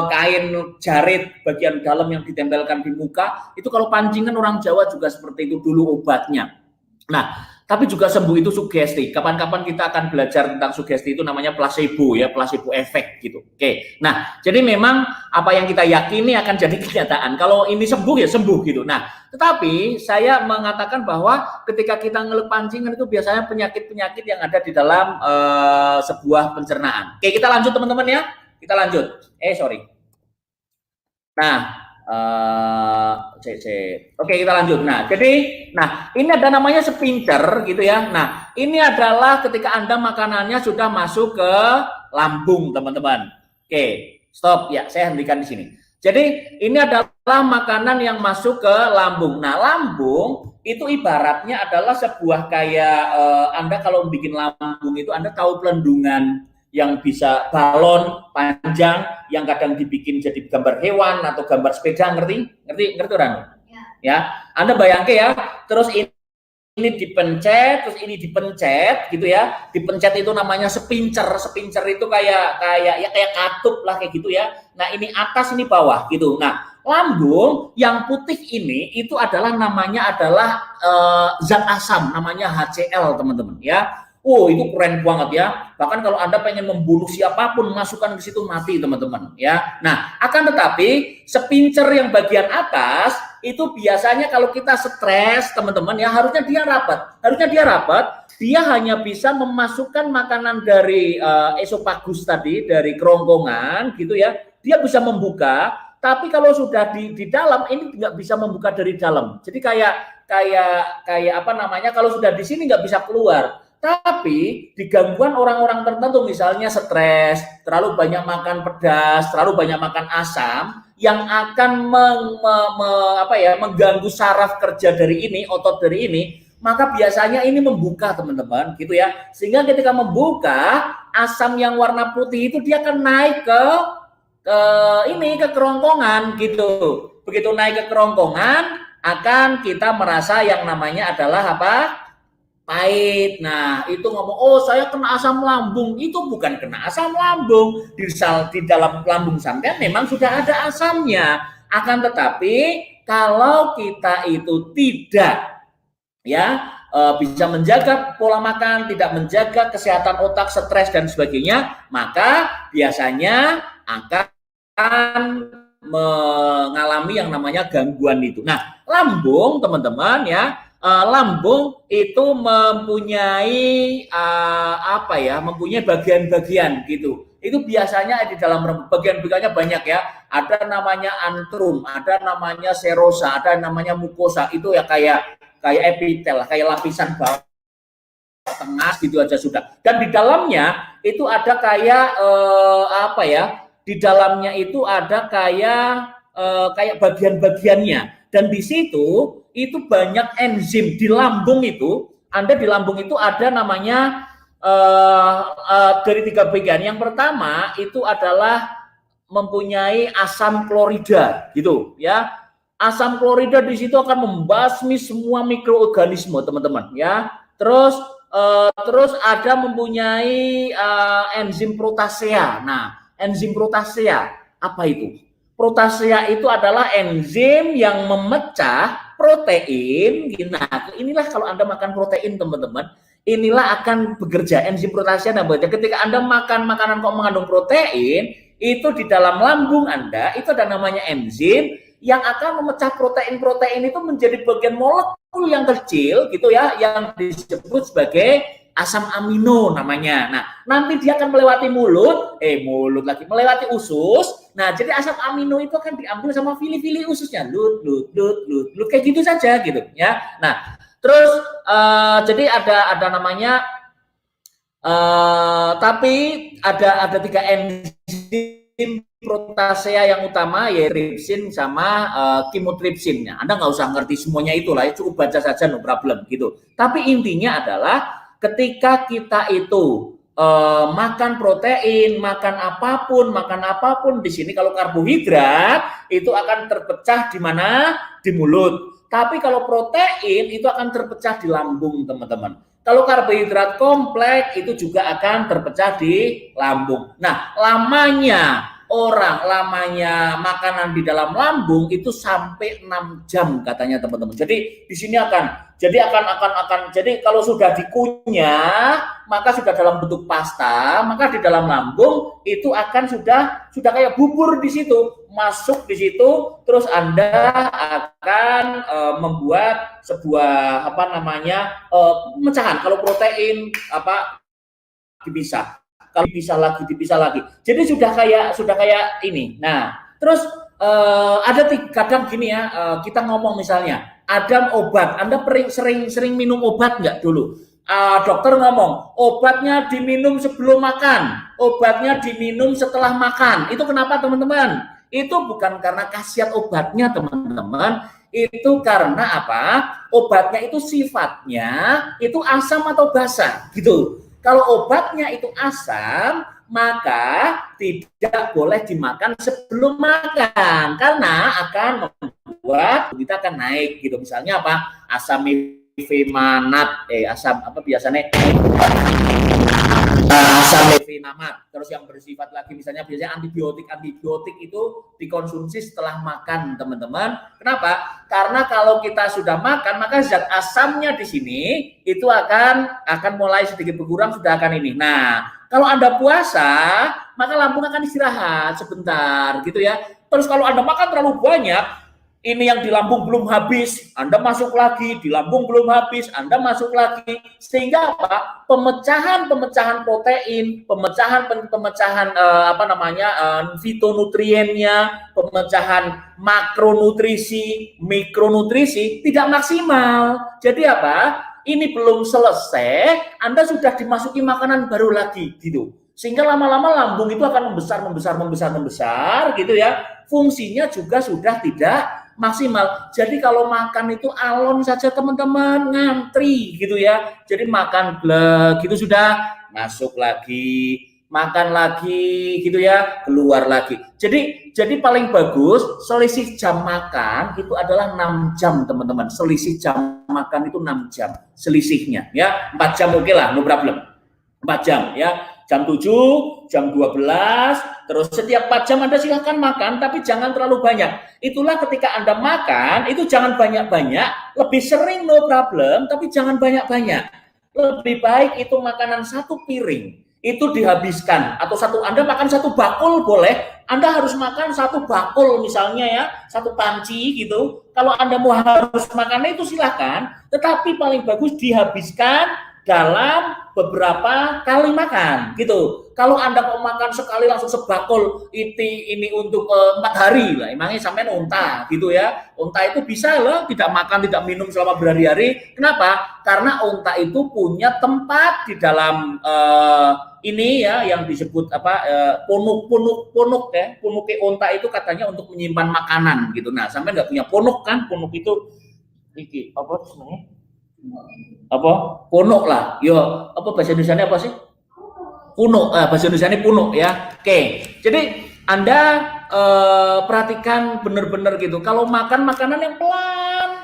A: kain jarit bagian dalam yang ditempelkan di muka, itu kalau pancingan orang Jawa juga seperti itu dulu obatnya. Nah, tapi juga sembuh itu sugesti. Kapan-kapan kita akan belajar tentang sugesti, itu namanya placebo ya, placebo efek gitu. Oke. Nah, jadi memang apa yang kita yakini akan jadi kenyataan. Kalau ini sembuh ya sembuh gitu. Nah, tetapi saya mengatakan bahwa ketika kita ngeluk pancingan itu biasanya penyakit-penyakit yang ada di dalam sebuah pencernaan. Oke, kita lanjut teman-teman ya. Kita lanjut. Sorry. Nah, Oke, kita lanjut. Nah, ini ada namanya sphincter gitu ya. Nah, ini adalah ketika Anda makanannya sudah masuk ke lambung, teman-teman. Oke, stop ya, saya hentikan di sini. Jadi, ini adalah makanan yang masuk ke lambung. Nah, lambung itu ibaratnya adalah sebuah kayak Anda kalau bikin lambung itu Anda tahu pelendungan yang bisa balon panjang yang kadang dibikin jadi gambar hewan atau gambar sepeda, ngerti orang ya. Anda bayangkan ya, terus ini dipencet, terus ini dipencet gitu ya, dipencet itu namanya sphincter itu kayak katup lah kayak gitu ya. Nah, ini atas ini bawah gitu. Nah, lambung yang putih ini itu adalah namanya adalah zat asam namanya HCl teman-teman ya. Oh, itu keren banget ya. Bahkan kalau Anda pengen membunuh siapapun, masukkan ke situ mati teman-teman ya. Nah, akan tetapi sphincter yang bagian atas itu biasanya kalau kita stres teman-teman ya, harusnya dia rapat. Dia hanya bisa memasukkan makanan dari esofagus tadi, dari kerongkongan gitu ya. Dia bisa membuka, tapi kalau sudah di dalam ini nggak bisa membuka dari dalam. Jadi kayak apa namanya? Kalau sudah di sini nggak bisa keluar. Tapi di gangguan orang-orang tertentu misalnya stres, terlalu banyak makan pedas, terlalu banyak makan asam yang akan mengganggu saraf kerja dari ini, otot dari ini, maka biasanya ini membuka teman-teman gitu ya. Sehingga ketika membuka, asam yang warna putih itu dia akan naik ke kerongkongan gitu. Begitu naik ke kerongkongan akan kita merasa yang namanya adalah apa? Pahit. Nah, itu ngomong, oh saya kena asam lambung. Itu bukan kena asam lambung. Di dalam lambung sampean memang sudah ada asamnya. Akan tetapi kalau kita itu tidak ya bisa menjaga pola makan, tidak menjaga kesehatan otak, stres dan sebagainya, maka biasanya akan mengalami yang namanya gangguan itu. Nah, lambung teman-teman ya, lambung itu mempunyai mempunyai bagian-bagian gitu. Itu biasanya di dalam bagian-bagiannya banyak ya. Ada namanya antrum, ada namanya serosa, ada namanya mukosa. Itu ya kayak epitel, kayak lapisan bawah tengah gitu aja sudah. Dan di dalamnya itu ada kayak di dalamnya itu ada kayak bagian-bagiannya. Dan di situ itu banyak enzim di lambung itu. Anda di lambung itu ada namanya dari 3 bagian. Yang pertama itu adalah mempunyai asam klorida gitu ya. Asam klorida di situ akan membasmi semua mikroorganisme teman-teman ya. Terus ada mempunyai enzim protasea. Nah, enzim protasea apa itu? Protasea itu adalah enzim yang memecah protein. Nah, inilah kalau Anda makan protein teman-teman, inilah akan bekerja enzim protasea. Nah, ketika Anda makan makanan kok mengandung protein, itu di dalam lambung Anda itu ada namanya enzim yang akan memecah protein-protein itu menjadi bagian molekul yang kecil gitu ya, yang disebut sebagai asam amino namanya. Nah, nanti dia akan melewati melewati usus. Nah, jadi asam amino itu akan diambil sama fili-fili ususnya, lut kayak gitu saja gitu ya. Nah, terus jadi ada namanya tapi ada 3 enzim protasea yang utama, yaitu tripsin sama chymotrypsin. Anda nggak usah ngerti semuanya itulah, cukup baca saja, no problem gitu. Tapi intinya adalah ketika kita itu makan protein, makan apapun di sini kalau karbohidrat itu akan terpecah di mana? Di mulut. Tapi kalau protein itu akan terpecah di lambung, teman-teman. Kalau karbohidrat kompleks itu juga akan terpecah di lambung. Nah, lamanya makanan di dalam lambung itu sampai 6 jam katanya, teman-teman. Jadi di sini jadi kalau sudah dikunyah, maka sudah dalam bentuk pasta, maka di dalam lambung itu akan sudah kayak bubur di situ, masuk di situ, terus Anda akan membuat sebuah pemecahan. Kalau protein dipisah, kalau dipisah lagi. Jadi sudah kayak ini. Nah, terus ada kadang gini ya, kita ngomong misalnya ada obat, Anda sering minum obat nggak dulu? Dokter ngomong obatnya diminum sebelum makan, obatnya diminum setelah makan. Itu kenapa, teman-teman? Itu bukan karena khasiat obatnya, teman-teman. Itu karena apa? Obatnya itu sifatnya itu asam atau basa, gitu. Kalau obatnya itu asam, maka tidak boleh dimakan sebelum makan karena akan membuat kita akan naik, gitu. Misalnya apa? Asam mefenat, asam apa biasanya? Asam mefenamat. Terus yang bersifat lagi biasanya antibiotik itu dikonsumsi setelah makan, teman-teman. Kenapa? Karena kalau kita sudah makan, maka zat asamnya di sini itu akan mulai sedikit berkurang, sudah akan ini. Nah, kalau Anda puasa, maka lambung akan istirahat sebentar, gitu ya. Terus kalau Anda makan terlalu banyak, ini yang di lambung belum habis, Anda masuk lagi, di lambung belum habis, Anda masuk lagi, sehingga apa? Pemecahan protein, pemecahan fitonutriennya, pemecahan makronutrisi, mikronutrisi tidak maksimal. Jadi apa? Ini belum selesai, Anda sudah dimasuki makanan baru lagi, gitu. Sehingga lama-lama lambung itu akan membesar, gitu ya. Fungsinya juga sudah tidak maksimal. Jadi kalau makan itu alon saja, teman-teman, ngantri, gitu ya. Jadi makan gitu sudah masuk lagi, makan lagi, gitu ya, keluar lagi. Jadi paling bagus selisih jam makan itu adalah 6 jam, teman-teman. Selisih jam makan itu 6 jam selisihnya, ya. 4 jam oke lah, no problem. 4 jam, ya. Jam 7, jam 12, terus setiap 4 jam Anda silahkan makan, tapi jangan terlalu banyak. Itulah ketika Anda makan, itu jangan banyak-banyak, lebih sering no problem, tapi jangan banyak-banyak. Lebih baik itu makanan 1 piring, itu dihabiskan, atau Anda makan 1 bakul boleh, Anda harus makan 1 bakul misalnya ya, 1 panci gitu. Kalau Anda mau harus makan itu silahkan, tetapi paling bagus dihabiskan dalam beberapa kali makan, gitu. Kalau Anda mau makan sekali langsung sebakul, ini untuk 4 hari lah, emangnya sampai unta, gitu ya. Unta itu bisa loh tidak makan, tidak minum selama berhari-hari. Kenapa? Karena unta itu punya tempat di dalam ini ya, yang disebut punuk ya. Punuk unta itu katanya untuk menyimpan makanan, gitu. Nah, sampai nggak punya punuk kan? Punuk itu apa sebenarnya? Punuk lah, yo bahasa Indonesia apa sih? Punuk, bahasa Indonesia ini punuk ya. Oke, jadi Anda perhatikan benar-benar gitu. Kalau makan makanan yang pelan,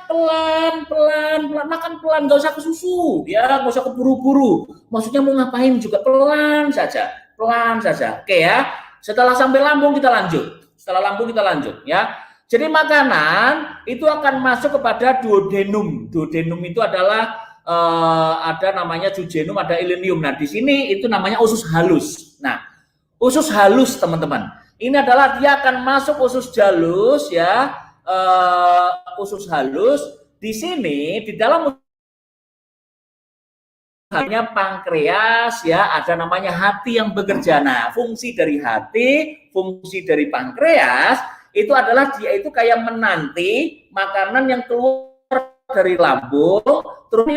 A: makan pelan, nggak usah kesusu, ya, nggak usah keburu-buru. Maksudnya mau ngapain juga pelan saja. Oke ya. Setelah sampai lambung kita lanjut, ya. Jadi makanan itu akan masuk kepada duodenum. Duodenum itu adalah ada namanya jejunum, ada ileum. Nah, di sini itu namanya usus halus. Nah, usus halus, teman-teman. Ini adalah dia akan masuk usus halus ya. Usus halus di sini di dalam hanya pankreas ya, ada namanya hati yang bekerja. Nah, fungsi dari hati, fungsi dari pankreas itu adalah dia itu kayak menanti makanan yang keluar dari lambung terus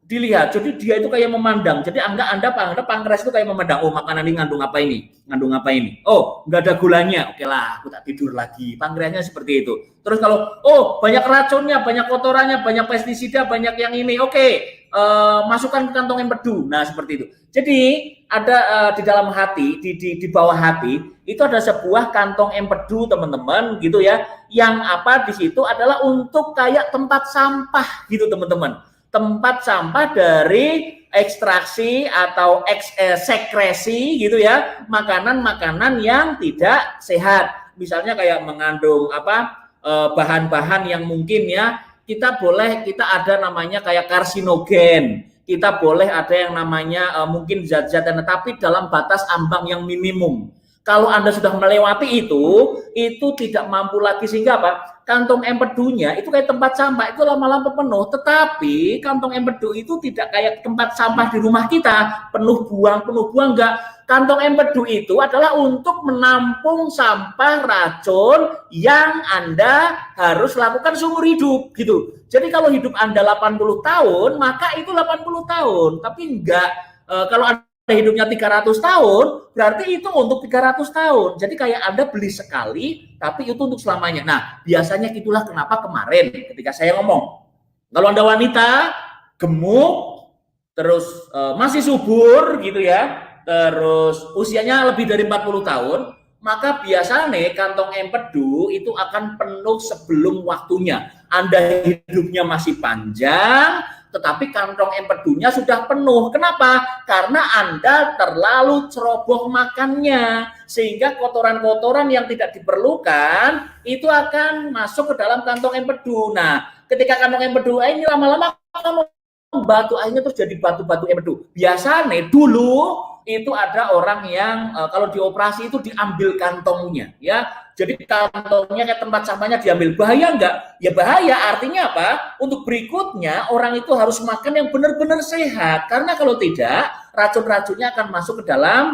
A: dilihat. Jadi dia itu kayak memandang. Jadi Anda pankreas itu kayak memandang. Oh, makanan ini ngandung apa ini? Oh, nggak ada gulanya. Oke lah, aku tak tidur lagi. Pankreasnya seperti itu. Terus kalau banyak racunnya, banyak kotorannya, banyak pestisida, banyak yang ini. Oke, masukkan ke kantong empedu. Nah, seperti itu. Jadi ada di dalam hati, di bawah hati itu ada sebuah kantong empedu teman-teman gitu ya, yang apa di situ adalah untuk kayak tempat sampah gitu teman-teman, tempat sampah dari ekstraksi atau sekresi gitu ya, makanan-makanan yang tidak sehat, misalnya kayak mengandung apa bahan-bahan yang mungkin ya kita ada namanya kayak karsinogen, kita boleh ada yang namanya mungkin zat-zat, tetapi dalam batas ambang yang minimum. Kalau Anda sudah melewati itu tidak mampu lagi, sehingga apa? Kantong empedunya itu kayak tempat sampah, itu lama-lama penuh. Tetapi kantong empedu itu tidak kayak tempat sampah di rumah kita, penuh buang enggak. Kantong empedu itu adalah untuk menampung sampah racun yang Anda harus lakukan seumur hidup gitu. Jadi kalau hidup Anda 80 tahun, maka itu 80 tahun. Tapi enggak, kalau Anda hidupnya 300 tahun, berarti itu untuk 300 tahun. Jadi kayak Anda beli sekali, tapi itu untuk selamanya. Nah, biasanya itulah kenapa kemarin ketika saya ngomong, kalau Anda wanita, gemuk, terus masih subur gitu ya, terus usianya lebih dari 40 tahun, maka biasanya kantong empedu itu akan penuh sebelum waktunya. Anda hidupnya masih panjang, tetapi kantong empedunya sudah penuh. Kenapa? Karena Anda terlalu ceroboh makannya, sehingga kotoran-kotoran yang tidak diperlukan itu akan masuk ke dalam kantong empedu. Nah, ketika kantong empedu ini lama-lama batu, akhirnya terus jadi batu-batu empedu. Biasanya dulu itu ada orang yang kalau dioperasi itu diambil kantongnya ya, jadi kantongnya kayak tempat sampahnya diambil. Bahaya enggak? Ya bahaya, artinya apa? Untuk berikutnya orang itu harus makan yang benar-benar sehat, karena kalau tidak racun-racunnya akan masuk ke dalam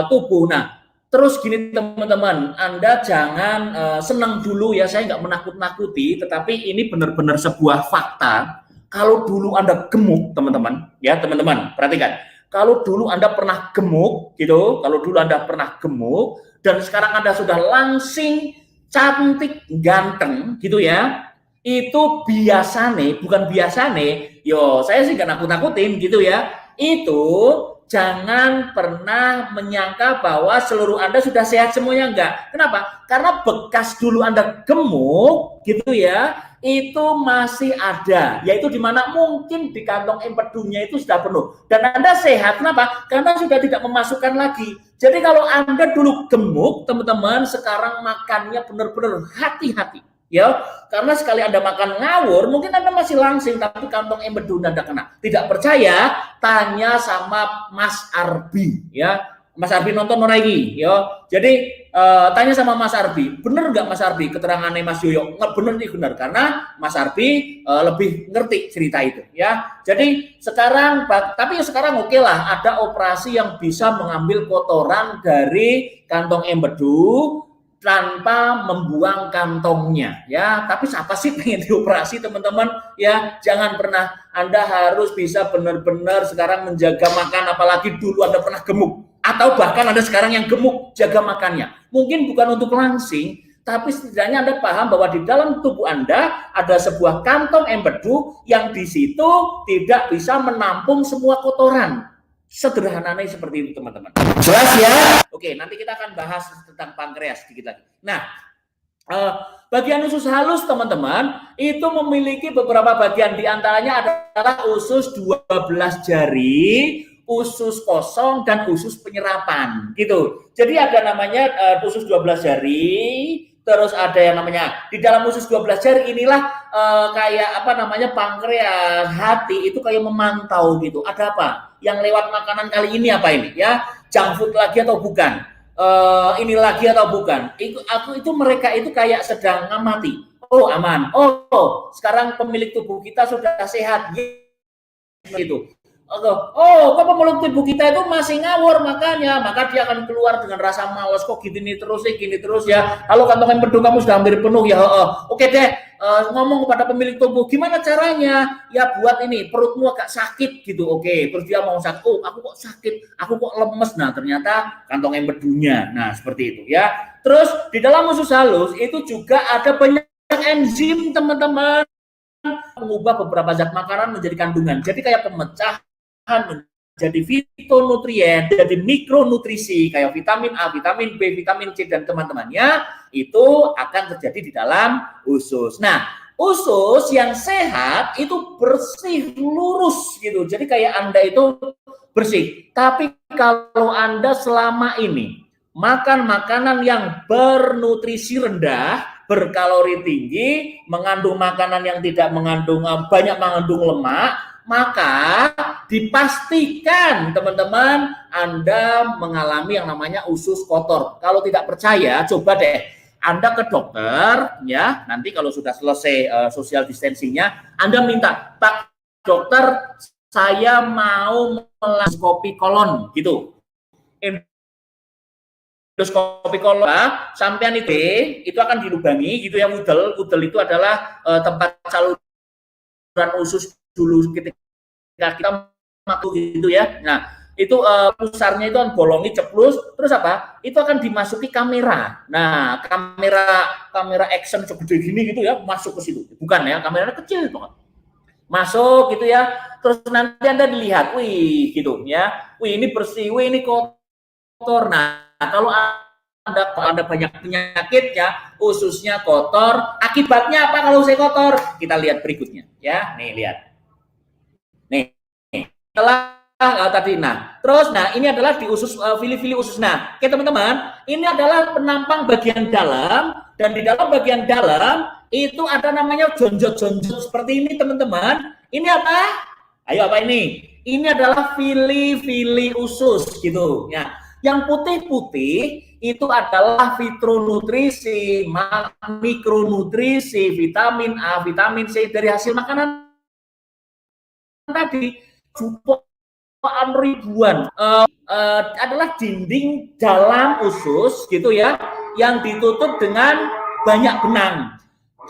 A: tubuh. Nah, terus gini teman-teman, Anda jangan senang dulu ya, saya nggak menakut-nakuti, tetapi ini benar-benar sebuah fakta. Kalau dulu Anda gemuk teman-teman, ya teman-teman perhatikan, kalau dulu Anda pernah gemuk gitu, kalau dulu Anda pernah gemuk dan sekarang Anda sudah langsing, cantik, ganteng gitu ya, itu biasane, bukan biasane, saya sih gak nakut-nakutin gitu ya, itu jangan pernah menyangka bahwa seluruh Anda sudah sehat semuanya, enggak. Kenapa? Karena bekas dulu Anda gemuk gitu ya, itu masih ada, yaitu di mana mungkin di kantong empedunya itu sudah penuh dan Anda sehat. Kenapa? Karena sudah tidak memasukkan lagi. Jadi kalau Anda dulu gemuk teman-teman, sekarang makannya benar-benar hati-hati ya, karena sekali Anda makan ngawur mungkin Anda masih langsing, tapi kantong empedu Anda kena. Tidak percaya, tanya sama Mas Arbi ya. Mas Arbi nonton lagi ya. Jadi tanya sama Mas Arbi, bener nggak Mas Arbi keterangannya Mas Yoyo? Nggak bener nih, bener, karena Mas Arbi lebih ngerti cerita itu ya. Jadi sekarang, tapi sekarang oke lah, ada operasi yang bisa mengambil kotoran dari kantong empedu tanpa membuang kantongnya ya. Tapi siapa sih pengen dioperasi teman-teman ya? Jangan pernah, Anda harus bisa benar-benar sekarang menjaga makan, apalagi dulu Anda pernah gemuk, atau bahkan Anda sekarang yang gemuk, jaga makannya. Mungkin bukan untuk langsing, tapi setidaknya Anda paham bahwa di dalam tubuh Anda ada sebuah kantong empedu yang di situ tidak bisa menampung semua kotoran. Sederhananya seperti itu teman-teman. Jelas ya? Oke, nanti kita akan bahas tentang pankreas sedikit lagi. Nah, bagian usus halus teman-teman itu memiliki beberapa bagian, diantaranya adalah usus 12 jari, usus kosong, dan usus penyerapan gitu. Jadi ada namanya usus 12 jari, terus ada yang namanya di dalam usus 12 jari inilah kayak apa namanya, pankreas hati itu kayak memantau gitu. Ada apa? Yang lewat makanan kali ini apa ini ya? Junk food lagi atau bukan? Ini lagi atau bukan? Itu mereka itu kayak sedang ngamati. Oh aman. Oh sekarang pemilik tubuh kita sudah sehat gitu. Oh, kok pemilik tubuh kita itu masih ngawur makanya, maka dia akan keluar dengan rasa malas, kok gini terus ya. Halo, kantong empedu kamu sudah hampir penuh ya. Oke deh, ngomong kepada pemilik tubuh, gimana caranya? Ya buat ini, perutmu agak sakit gitu. Oke, terus dia mau sakit. Oh, aku kok sakit, aku kok lemes. Nah, ternyata kantong empedunya. Nah, seperti itu ya. Terus di dalam usus halus itu juga ada banyak enzim teman-teman. mengubah beberapa zat makanan menjadi kandungan. Jadi kayak pemecahan menjadi fitonutrien, jadi mikronutrisi kayak vitamin A, vitamin B, vitamin C dan teman-temannya itu akan terjadi di dalam usus. Nah, usus yang sehat itu bersih, lurus gitu. Jadi kayak Anda itu bersih. Tapi kalau Anda selama ini makan makanan yang bernutrisi rendah, berkalori tinggi, mengandung makanan yang tidak mengandung banyak mengandung lemak, maka dipastikan teman-teman Anda mengalami yang namanya usus kotor. Kalau tidak percaya, coba deh Anda ke dokter ya. Nanti kalau sudah selesai social distancingnya, Anda minta, Pak dokter, saya mau melakukan kolon gitu. Endoskopi kolon sampean itu akan dilubangi gitu ya, udel itu adalah tempat saluran usus dulu ketika kita masuk gitu ya. Nah, itu pusarnya itu kan bolongi ceplus, terus apa? Itu akan dimasuki kamera. Nah, kamera action segede gini gitu ya, masuk ke situ. Bukan ya, kameranya kecil banget. Masuk gitu ya. Terus nanti Anda dilihat, wih gitu ya. Wih ini bersih, wih ini kotor. Nah, kalau Anda banyak penyakit ya, ususnya kotor, akibatnya apa kalau saya kotor? Kita lihat berikutnya ya. Nih lihat. Nih. Setelah tadi terus ini adalah di usus fili-fili usus. Nah, oke teman-teman, ini adalah penampang bagian dalam dan di dalam bagian dalam itu ada namanya jonjot-jonjot seperti ini teman-teman. Ini apa? Ayo apa ini? Ini adalah fili-fili usus gitu ya. Yang putih-putih itu adalah fitonutrisi, mikronutrisi, vitamin A, vitamin C dari hasil makanan tadi. Jutaan ribuan adalah dinding dalam usus gitu ya, yang ditutup dengan banyak benang.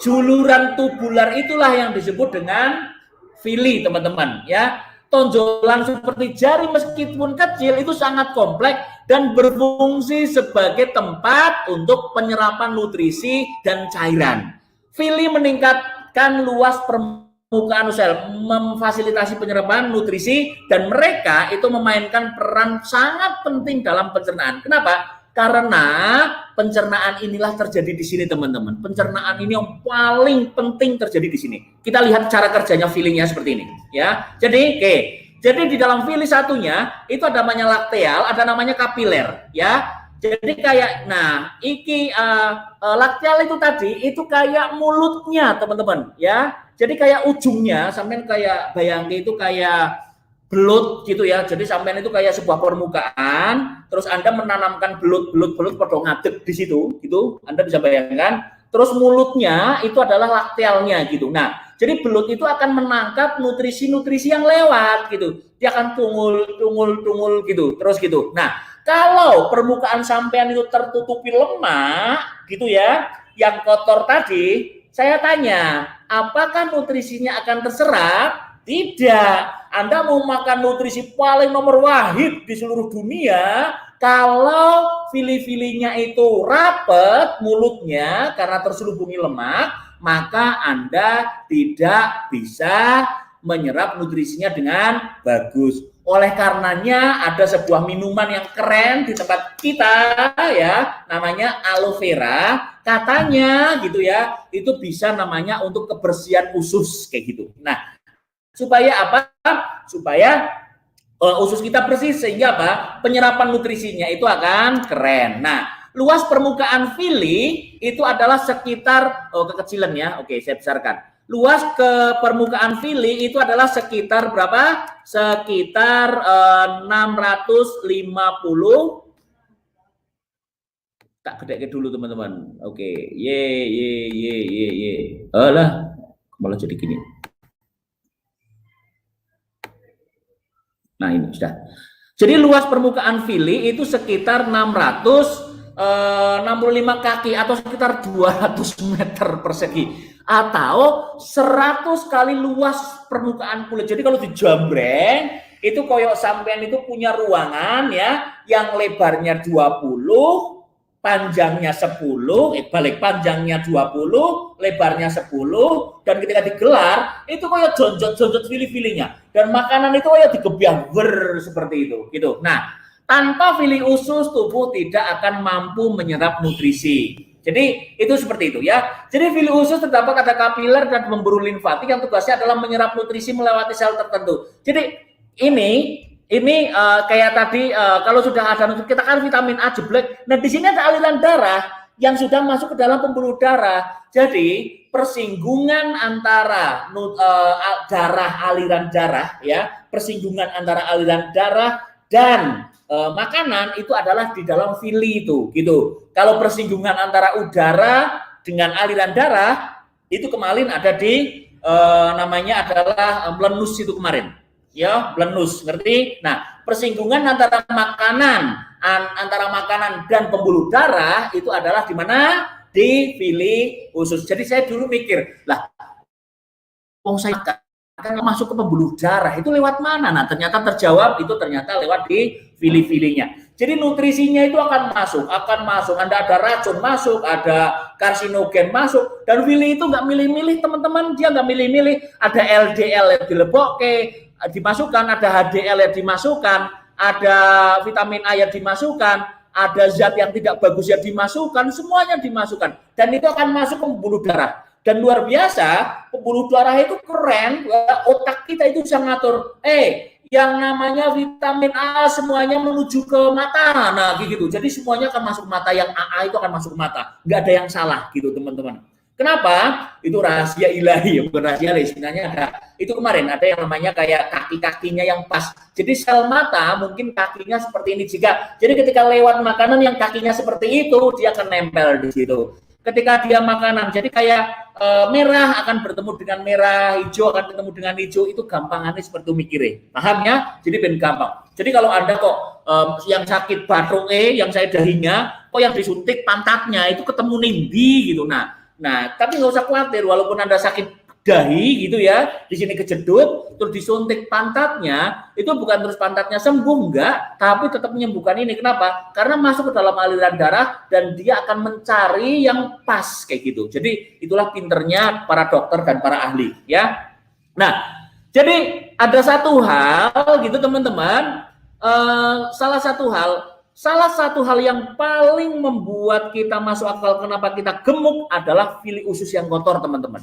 A: Juluran tubular itulah yang disebut dengan fili teman-teman ya. Tonjolan seperti jari meskipun kecil itu sangat kompleks dan berfungsi sebagai tempat untuk penyerapan nutrisi dan cairan. Fili meningkatkan luas permukaan sel, memfasilitasi penyerapan nutrisi, dan mereka itu memainkan peran sangat penting dalam pencernaan. Kenapa? Karena pencernaan inilah terjadi di sini teman-teman. Pencernaan ini yang paling penting terjadi di sini. Kita lihat cara kerjanya filinya seperti ini ya. Jadi jadi di dalam fili satunya itu ada namanya lakteal, ada namanya kapiler ya. Jadi kayak lakteal itu tadi itu kayak mulutnya teman-teman ya. Jadi kayak ujungnya sampai kayak bayangin itu kayak belut gitu ya. Jadi sampean itu kayak sebuah permukaan, terus Anda menanamkan belut pada ngadeg di situ gitu. Anda bisa bayangkan. Terus mulutnya itu adalah laktealnya gitu. Nah, jadi belut itu akan menangkap nutrisi-nutrisi yang lewat gitu. Dia akan tungul gitu, terus gitu. Nah, kalau permukaan sampean itu tertutupi lemak gitu ya, yang kotor tadi, saya tanya, apakah nutrisinya akan terserap? Tidak. Anda mau makan nutrisi paling nomor wahid di seluruh dunia, kalau fili-filinya itu rapet mulutnya karena terselubungi lemak, maka Anda tidak bisa menyerap nutrisinya dengan bagus. Oleh karenanya ada sebuah minuman yang keren di tempat kita ya, namanya aloe vera. Katanya gitu ya, itu bisa namanya untuk kebersihan usus kayak gitu. Nah, supaya apa? Supaya usus kita bersih sehingga apa? Penyerapan nutrisinya itu akan keren. Nah, luas permukaan fili itu adalah sekitar kekecilan ya. Oke, saya besarkan. Luas ke permukaan fili itu adalah sekitar berapa? Sekitar 650. Tak gede dulu teman-teman. Oke, ye. Alah, malah jadi gini. Nah, ini sudah. Jadi luas permukaan fili itu sekitar 665 kaki atau sekitar 200 meter persegi atau 100 kali luas permukaan kulit. Jadi kalau dijambreng itu koyok sampean itu punya ruangan ya yang lebarnya 20 panjangnya 10, balik panjangnya 20, lebarnya 10, dan ketika digelar itu kayak jonjot-jonjot fili-filinya, dan makanan itu kayak digebyah seperti itu gitu. Nah, tanpa fili usus tubuh tidak akan mampu menyerap nutrisi. Jadi itu seperti itu ya. Jadi fili usus terdapat ada kapiler dan pemburu limfatik yang tugasnya adalah menyerap nutrisi melewati sel tertentu. Jadi ini kayak tadi kalau sudah ada kita kan vitamin A jeblek. Nah, di sini ada aliran darah yang sudah masuk ke dalam pembuluh darah. Jadi persinggungan antara aliran darah ya, persinggungan antara aliran darah dan makanan itu adalah di dalam fili itu gitu. Kalau persinggungan antara udara dengan aliran darah itu kemarin ada di namanya adalah plenus itu kemarin. Ya, plenus, ngerti? Nah, persinggungan antara makanan dan pembuluh darah itu adalah di mana? Di fili usus. Jadi saya dulu mikir, lah, saya akan masuk ke pembuluh darah itu lewat mana? Nah, ternyata terjawab itu ternyata lewat di fili-filinya. Jadi nutrisinya itu akan masuk. Anda ada racun masuk, ada karsinogen masuk, dan fili itu nggak milih-milih teman-teman, dia nggak milih-milih. Ada LDL yang dilebokke, dimasukkan, ada HDL yang dimasukkan, ada vitamin A yang dimasukkan, ada zat yang tidak bagus yang dimasukkan, semuanya dimasukkan, dan itu akan masuk ke pembuluh darah. Dan luar biasa, pembuluh darah itu keren, otak kita itu bisa ngatur, yang namanya vitamin A semuanya menuju ke mata, nah gitu. Jadi semuanya akan masuk ke mata, yang AA itu akan masuk ke mata, nggak ada yang salah gitu teman-teman. Kenapa? Itu rahasia ilahi, bukan rahasia ilahi. Sebenarnya ada, itu kemarin ada yang namanya kayak kaki-kakinya yang pas. Jadi sel mata mungkin kakinya seperti ini juga. Jadi ketika lewat makanan yang kakinya seperti itu, dia akan nempel di situ. Ketika dia makanan, jadi kayak merah akan bertemu dengan merah, hijau akan bertemu dengan hijau, itu gampangannya seperti itu mikirnya. Paham ya? Jadi ben gampang. Jadi kalau Anda kok yang sakit batuk yang saya dahinya, kok yang disuntik pantatnya itu ketemu nindi gitu. Nah, tapi nggak usah khawatir, walaupun Anda sakit dahi gitu ya, di sini kejedut, terus disuntik pantatnya, itu bukan terus pantatnya sembuh, enggak, tapi tetap menyembuhkan ini. Kenapa? Karena masuk ke dalam aliran darah dan dia akan mencari yang pas kayak gitu. Jadi itulah pinternya para dokter dan para ahli ya. Nah, jadi ada satu hal gitu teman-teman, salah satu hal yang paling membuat kita masuk akal kenapa kita gemuk adalah fili usus yang kotor, teman-teman.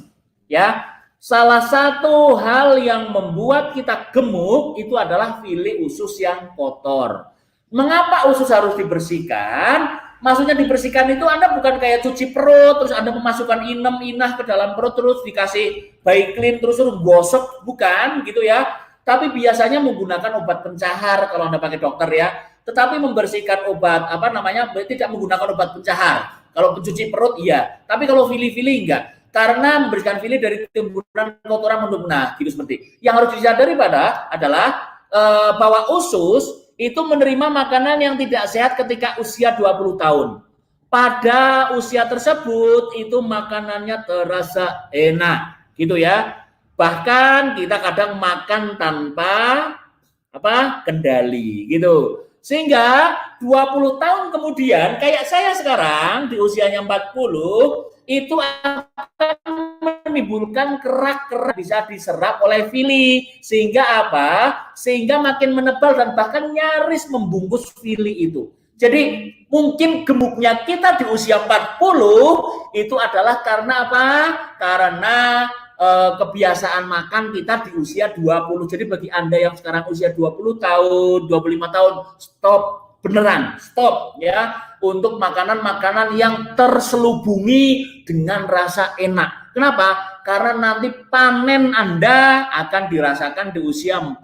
A: Ya, salah satu hal yang membuat kita gemuk itu adalah fili usus yang kotor. Mengapa usus harus dibersihkan? Maksudnya dibersihkan itu Anda bukan kayak cuci perut, terus Anda memasukkan inem inah ke dalam perut, terus dikasih baik clean, terus gosok, bukan gitu ya. Tapi biasanya menggunakan obat pencahar kalau Anda pakai dokter ya. Tetapi membersihkan obat tidak menggunakan obat pencahar. Kalau pencuci perut iya, tapi kalau fili-fili enggak. Karena membersihkan fili dari timbunan kotoran menurut. Nah, gitu seperti. Yang harus disadari adalah bahwa usus itu menerima makanan yang tidak sehat ketika usia 20 tahun. Pada usia tersebut itu makanannya terasa enak, gitu ya. Bahkan kita kadang makan tanpa kendali, gitu. Sehingga 20 tahun kemudian kayak saya sekarang di usianya 40 itu akan menimbulkan kerak-kerak bisa diserap oleh fili sehingga sehingga makin menebal dan bahkan nyaris membungkus fili itu. Jadi mungkin gemuknya kita di usia 40 itu adalah karena Karena kebiasaan makan kita di usia 20. Jadi bagi Anda yang sekarang usia 20 tahun, 25 tahun, stop ya untuk makanan-makanan yang terselubungi dengan rasa enak. Kenapa? Karena nanti panen Anda akan dirasakan di usia 40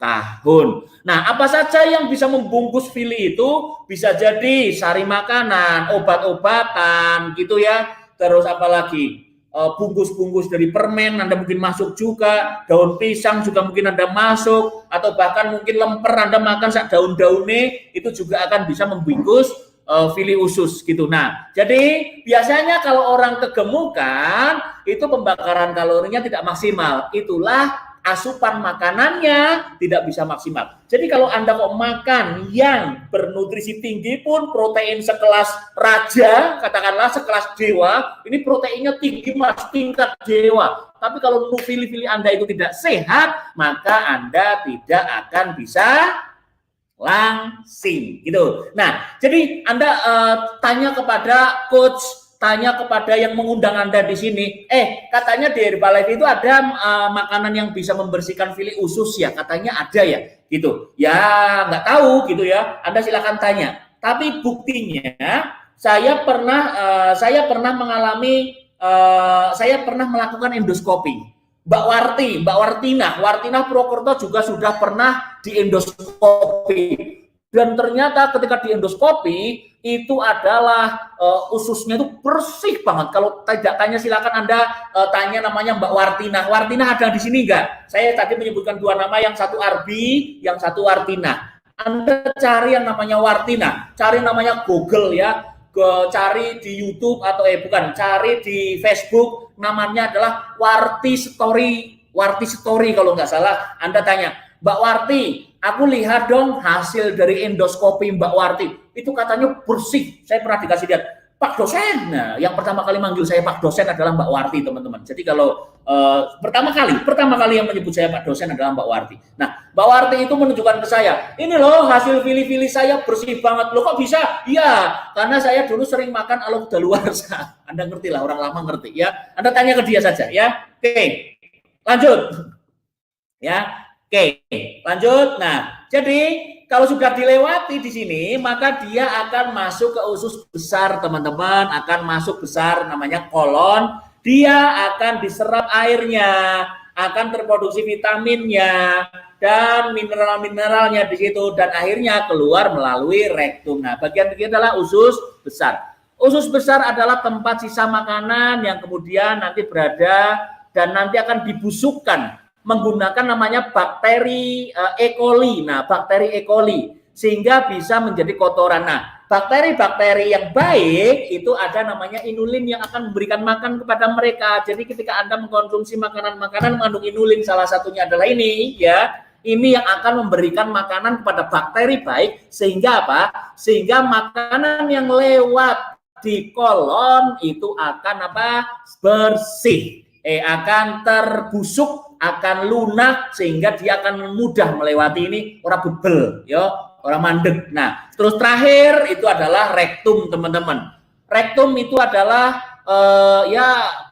A: tahun. Nah, apa saja yang bisa membungkus fili itu? Bisa jadi sari makanan, obat-obatan gitu ya. Terus apalagi? Bungkus-bungkus dari permen Anda mungkin masuk juga, daun pisang juga mungkin Anda masuk, atau bahkan mungkin lemper Anda makan sak daun-daunnya itu juga akan bisa membungkus fili usus gitu. Nah, jadi biasanya kalau orang kegemukan itu pembakaran kalorinya tidak maksimal. Itulah asupan makanannya tidak bisa maksimal. Jadi kalau Anda kok makan yang bernutrisi tinggi pun protein sekelas raja, katakanlah sekelas dewa, ini proteinnya tinggi Mas, tingkat dewa. Tapi kalau nufili-fili Anda itu tidak sehat, maka Anda tidak akan bisa langsing gitu. Nah, jadi Anda tanya kepada coach, tanya kepada yang mengundang Anda di sini, katanya di Herbalife itu ada makanan yang bisa membersihkan fili usus ya, katanya ada ya, gitu. Ya nggak tahu gitu ya, Anda silakan tanya. Tapi buktinya saya pernah mengalami, saya pernah melakukan endoskopi. Mbak Wartina Purwokerto juga sudah pernah di endoskopi. Dan ternyata ketika di endoskopi itu adalah ususnya itu bersih banget. Kalau tidak tanya silakan Anda tanya namanya Mbak Wartina. Wartina ada di sini enggak? Saya tadi menyebutkan dua nama, yang satu Arbi, yang satu Wartina. Anda cari yang namanya Wartina, cari namanya Google ya. Cari di YouTube atau cari di Facebook, namanya adalah Warti Story kalau nggak salah. Anda tanya, Mbak Warti, aku lihat dong hasil dari endoskopi Mbak Warti, itu katanya bersih. Saya pernah dikasih lihat Pak dosen. Nah, yang pertama kali manggil saya Pak dosen adalah Mbak Warti, teman-teman. Jadi kalau pertama kali yang menyebut saya Pak dosen adalah Mbak Warti. Nah, Mbak Warti itu menunjukkan ke saya, ini loh hasil fili-fili saya bersih banget. Loh kok bisa? Iya, karena saya dulu sering makan aloe daluarsa. Anda ngerti lah, orang lama ngerti ya. Anda tanya ke dia saja ya. Oke, lanjut. Ya, oke, lanjut. Nah, jadi kalau sudah dilewati di sini, maka dia akan masuk ke usus besar, teman-teman. Akan masuk besar, namanya kolon. Dia akan diserap airnya, akan terproduksi vitaminnya dan mineral-mineralnya di situ, dan akhirnya keluar melalui rektum. Nah, bagian ini adalah usus besar. Usus besar adalah tempat sisa makanan yang kemudian nanti berada dan nanti akan dibusukkan menggunakan namanya bakteri E. coli. Nah, bakteri E. coli sehingga bisa menjadi kotoran. Nah, bakteri-bakteri yang baik itu ada namanya inulin yang akan memberikan makan kepada mereka. Jadi ketika Anda mengkonsumsi makanan-makanan mengandung inulin, salah satunya adalah ini ya. Ini yang akan memberikan makanan kepada bakteri baik, sehingga apa? Sehingga makanan yang lewat di kolon itu akan apa? Bersih. Akan terbusuk, akan lunak, sehingga dia akan mudah melewati ini, orang bebel ya, orang mandek. Nah, terus terakhir itu adalah rektum, teman-teman. Rektum itu adalah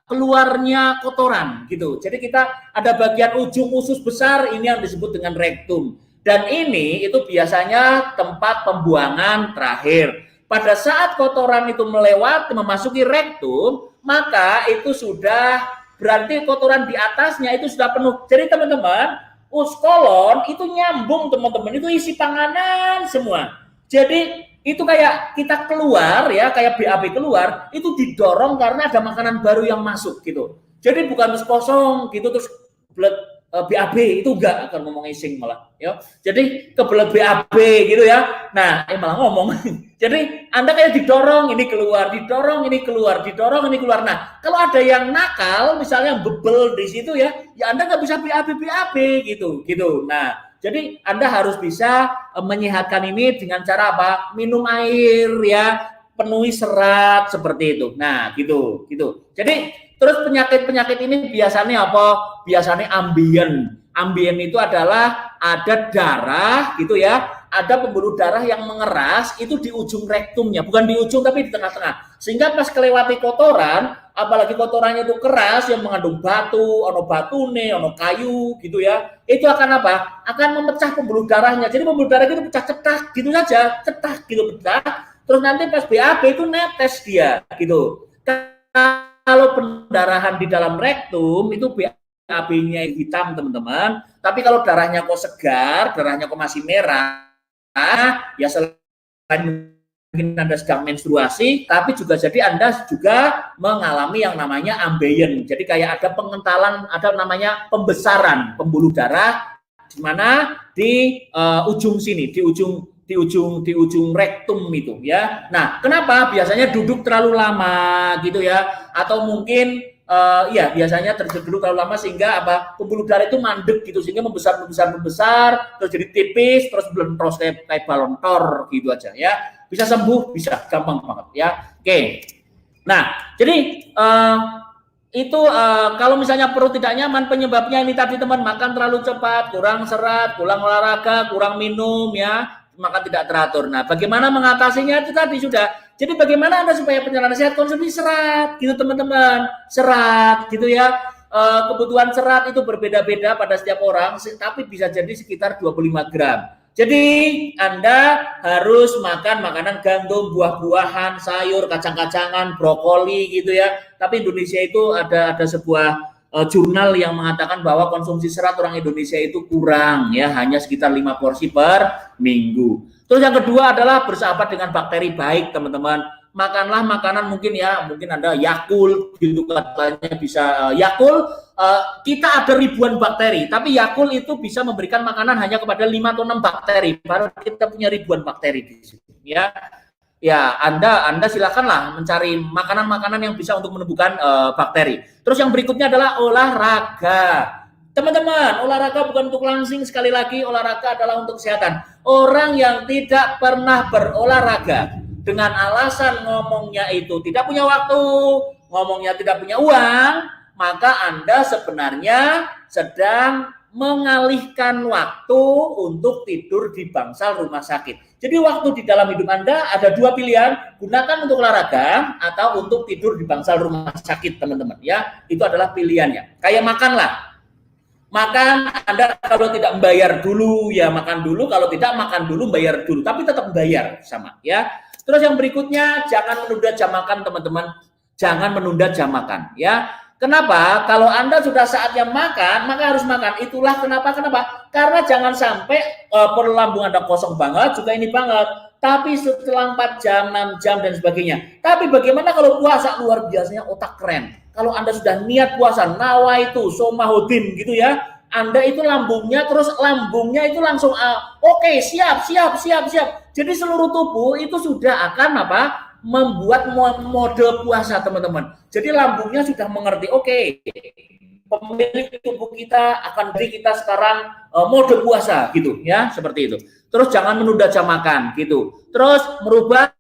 A: keluarnya kotoran gitu. Jadi kita ada bagian ujung usus besar, ini yang disebut dengan rektum. Dan ini itu biasanya tempat pembuangan terakhir. Pada saat kotoran itu melewati memasuki rektum, maka itu sudah berarti kotoran di atasnya itu sudah penuh. Jadi teman-teman, kolon itu nyambung, teman-teman, itu isi panganan semua. Jadi itu kayak kita keluar ya, kayak BAB keluar, itu didorong karena ada makanan baru yang masuk gitu. Jadi bukan kosong gitu terus BAB, itu enggak, akan ngomong ising malah ya. Jadi kebelet BAB gitu ya. Nah, malah ngomong. Jadi Anda kayak didorong ini keluar, didorong ini keluar, didorong ini keluar. Nah, kalau ada yang nakal misalnya bebel di situ ya Anda nggak bisa BAB gitu. Nah, jadi Anda harus bisa menyehatkan ini dengan cara apa? Minum air ya, penuhi serat seperti itu. Nah, gitu. Jadi terus penyakit-penyakit ini biasanya apa? Biasanya ambien. Ambien itu adalah ada darah gitu ya, ada pembuluh darah yang mengeras itu di ujung rektumnya, bukan di ujung tapi di tengah-tengah. Sehingga pas kelewati kotoran, apalagi kotorannya itu keras yang mengandung batu, ono batune, ono kayu gitu ya, itu akan apa? Akan memecah pembuluh darahnya. Jadi pembuluh darah itu pecah cetak gitu saja, cetak gitu pecah. Terus nanti pas BAB itu netes dia gitu. Kalau pendarahan di dalam rektum itu BAB-nya hitam, teman-teman. Tapi kalau darahnya kok segar, darahnya kok masih merah, ya selain mungkin Anda sedang menstruasi, tapi juga jadi Anda juga mengalami yang namanya ambeien. Jadi kayak ada pengentalan, ada namanya pembesaran pembuluh darah di mana di ujung sini, di ujung rektum itu ya. Nah, kenapa biasanya duduk terlalu lama gitu ya, atau mungkin ya biasanya terjadi dulu kalau lama sehingga pembuluh darah itu mandek gitu sehingga membesar terus jadi tipis terus terus kayak balon tor gitu aja ya. Bisa sembuh, bisa gampang banget ya. Oke. Nah, jadi itu kalau misalnya perut tidak nyaman penyebabnya ini tadi teman, makan terlalu cepat, kurang serat, kurang olahraga, kurang minum ya, makan tidak teratur. Nah, bagaimana mengatasinya itu tadi sudah. Jadi bagaimana Anda supaya pencernaan sehat konsumsi serat gitu teman-teman. Serat gitu ya. Kebutuhan serat itu berbeda-beda pada setiap orang, tapi bisa jadi sekitar 25 gram. Jadi Anda harus makan makanan gandum, buah-buahan, sayur, kacang-kacangan, brokoli gitu ya. Tapi Indonesia itu ada sebuah jurnal yang mengatakan bahwa konsumsi serat orang Indonesia itu kurang ya, hanya sekitar 5 porsi per minggu. Terus yang kedua adalah bersahabat dengan bakteri baik, teman-teman. Makanlah makanan mungkin Anda Yakult gitu katanya bisa Yakult, kita ada ribuan bakteri, tapi Yakult itu bisa memberikan makanan hanya kepada 5 atau 6 bakteri, padahal kita punya ribuan bakteri di situ ya. Ya, Anda silakanlah mencari makanan-makanan yang bisa untuk menumbuhkan bakteri. Terus yang berikutnya adalah olahraga. Teman-teman, olahraga bukan untuk langsing, sekali lagi olahraga adalah untuk kesehatan. Orang yang tidak pernah berolahraga dengan alasan ngomongnya itu tidak punya waktu, ngomongnya tidak punya uang, maka Anda sebenarnya sedang mengalihkan waktu untuk tidur di bangsal rumah sakit. Jadi waktu di dalam hidup Anda ada 2 pilihan, gunakan untuk olahraga atau untuk tidur di bangsal rumah sakit, teman-teman ya. Itu adalah pilihannya. Kayak makanlah. Makan, Anda kalau tidak membayar dulu ya makan dulu, kalau tidak makan dulu bayar dulu, tapi tetap membayar sama ya. Terus yang berikutnya, jangan menunda jam makan, teman-teman. Jangan menunda jam makan ya. Kenapa? Kalau Anda sudah saatnya makan, maka harus makan. Itulah kenapa? Karena jangan sampai perut lambung Anda kosong banget, juga ini banget. Tapi setelah 4 jam, 6 jam dan sebagainya. Tapi bagaimana kalau puasa? Luar biasanya otak keren. Kalau Anda sudah niat puasa, nawaitu, somahuddin gitu ya, Anda itu lambungnya itu langsung oke, siap. Jadi seluruh tubuh itu sudah akan membuat mode puasa, teman-teman. Jadi lambungnya sudah mengerti, oke, pemilik tubuh kita akan beri kita sekarang mode puasa gitu ya, seperti itu. Terus jangan menunda jam makan gitu. Terus merubah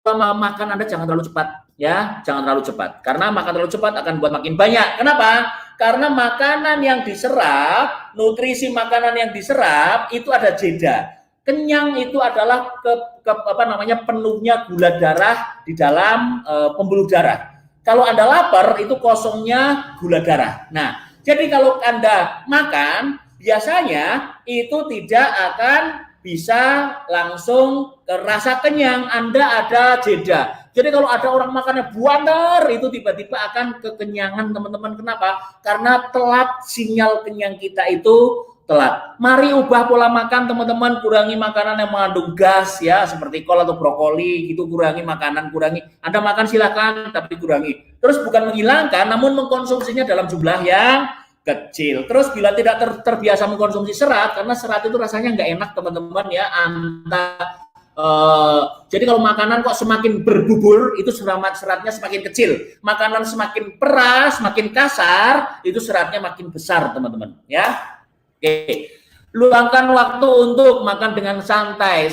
A: pola makan Anda, jangan terlalu cepat ya, jangan terlalu cepat. Karena makan terlalu cepat akan buat makin banyak. Kenapa? Karena makanan yang diserap, nutrisi makanan yang diserap itu ada jeda. Kenyang itu adalah penuhnya gula darah di dalam pembuluh darah. Kalau Anda lapar itu kosongnya gula darah. Nah, jadi kalau Anda makan biasanya itu tidak akan bisa langsung rasa kenyang, Anda ada jeda. Jadi kalau ada orang makannya buandar itu tiba-tiba akan kekenyangan, teman-teman. Kenapa? Karena telat, sinyal kenyang kita itu telat. Mari ubah pola makan, teman-teman. Kurangi makanan yang mengandung gas ya, seperti kol atau brokoli gitu. Kurangi makanan, kurangi. Anda makan silakan, tapi kurangi. Terus bukan menghilangkan, namun mengkonsumsinya dalam jumlah yang kecil. Terus bila tidak terbiasa mengkonsumsi serat, karena serat itu rasanya nggak enak, teman-teman ya. Jadi kalau makanan kok semakin berbubur, itu seratnya semakin kecil. Makanan semakin peras, semakin kasar, itu seratnya makin besar, teman-teman ya. Oke, luangkan waktu untuk makan dengan santai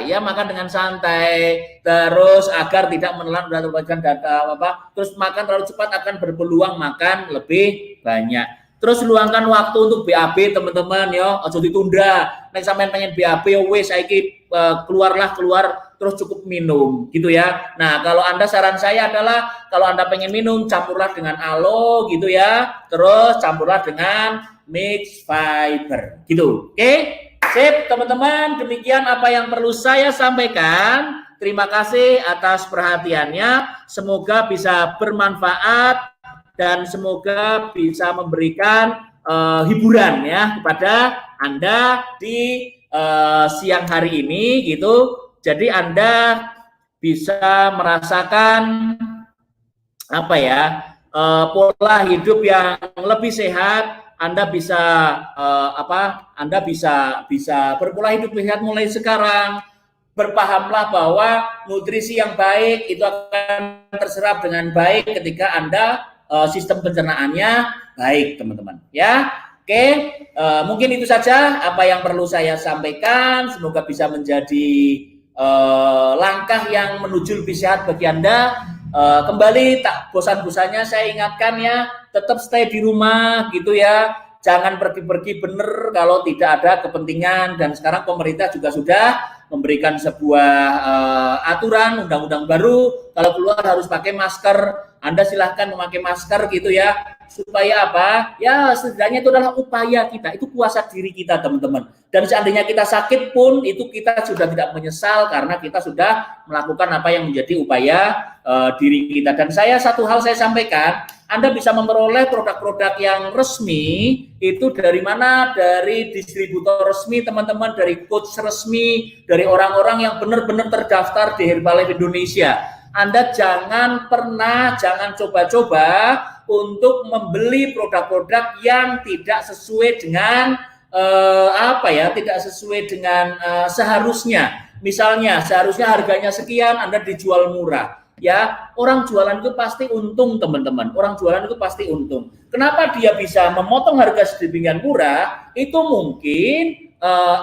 A: ya, makan dengan santai, terus agar tidak menelan data terus makan terlalu cepat akan berpeluang makan lebih banyak. Terus luangkan waktu untuk BAB, teman-teman ya, ojo ditunda. Nek sampean pengen BAB wis saiki keluar terus cukup minum gitu ya. Nah, kalau Anda, saran saya adalah kalau Anda pengen minum campurlah dengan aloe gitu ya. Terus campurlah dengan mix fiber gitu. Oke? Sip, teman-teman, demikian apa yang perlu saya sampaikan. Terima kasih atas perhatiannya. Semoga bisa bermanfaat dan semoga bisa memberikan hiburan ya kepada Anda di siang hari ini gitu. Jadi Anda bisa merasakan pola hidup yang lebih sehat. Anda bisa Anda bisa berpola hidup sehat mulai sekarang. berpahamlah bahwa nutrisi yang baik itu akan terserap dengan baik ketika Anda sistem pencernaannya baik, teman-teman. Ya, oke. Mungkin itu saja apa yang perlu saya sampaikan. Semoga bisa menjadi langkah yang menuju lebih sehat bagi Anda. Kembali tak bosan-bosannya saya ingatkan ya, tetap stay di rumah gitu ya. Jangan pergi-pergi bener kalau tidak ada kepentingan, dan sekarang pemerintah juga sudah memberikan sebuah aturan undang-undang baru, kalau keluar harus pakai masker. Anda silahkan memakai masker gitu ya, supaya apa? Ya setidaknya itu adalah upaya kita, itu puasa diri kita, teman-teman. Dan seandainya kita sakit pun itu kita sudah tidak menyesal karena kita sudah melakukan apa yang menjadi upaya diri kita. Dan satu hal saya sampaikan, Anda bisa memperoleh produk-produk yang resmi itu dari mana? Dari distributor resmi, teman-teman, dari coach resmi, dari orang-orang yang benar-benar terdaftar di Herbalife Indonesia. Anda jangan coba-coba untuk membeli produk-produk yang tidak sesuai dengan tidak sesuai dengan seharusnya. Misalnya seharusnya harganya sekian, Anda dijual murah. Ya, orang jualan itu pasti untung, teman-teman. Orang jualan itu pasti untung. Kenapa dia bisa memotong harga sedemikian murah? Itu mungkin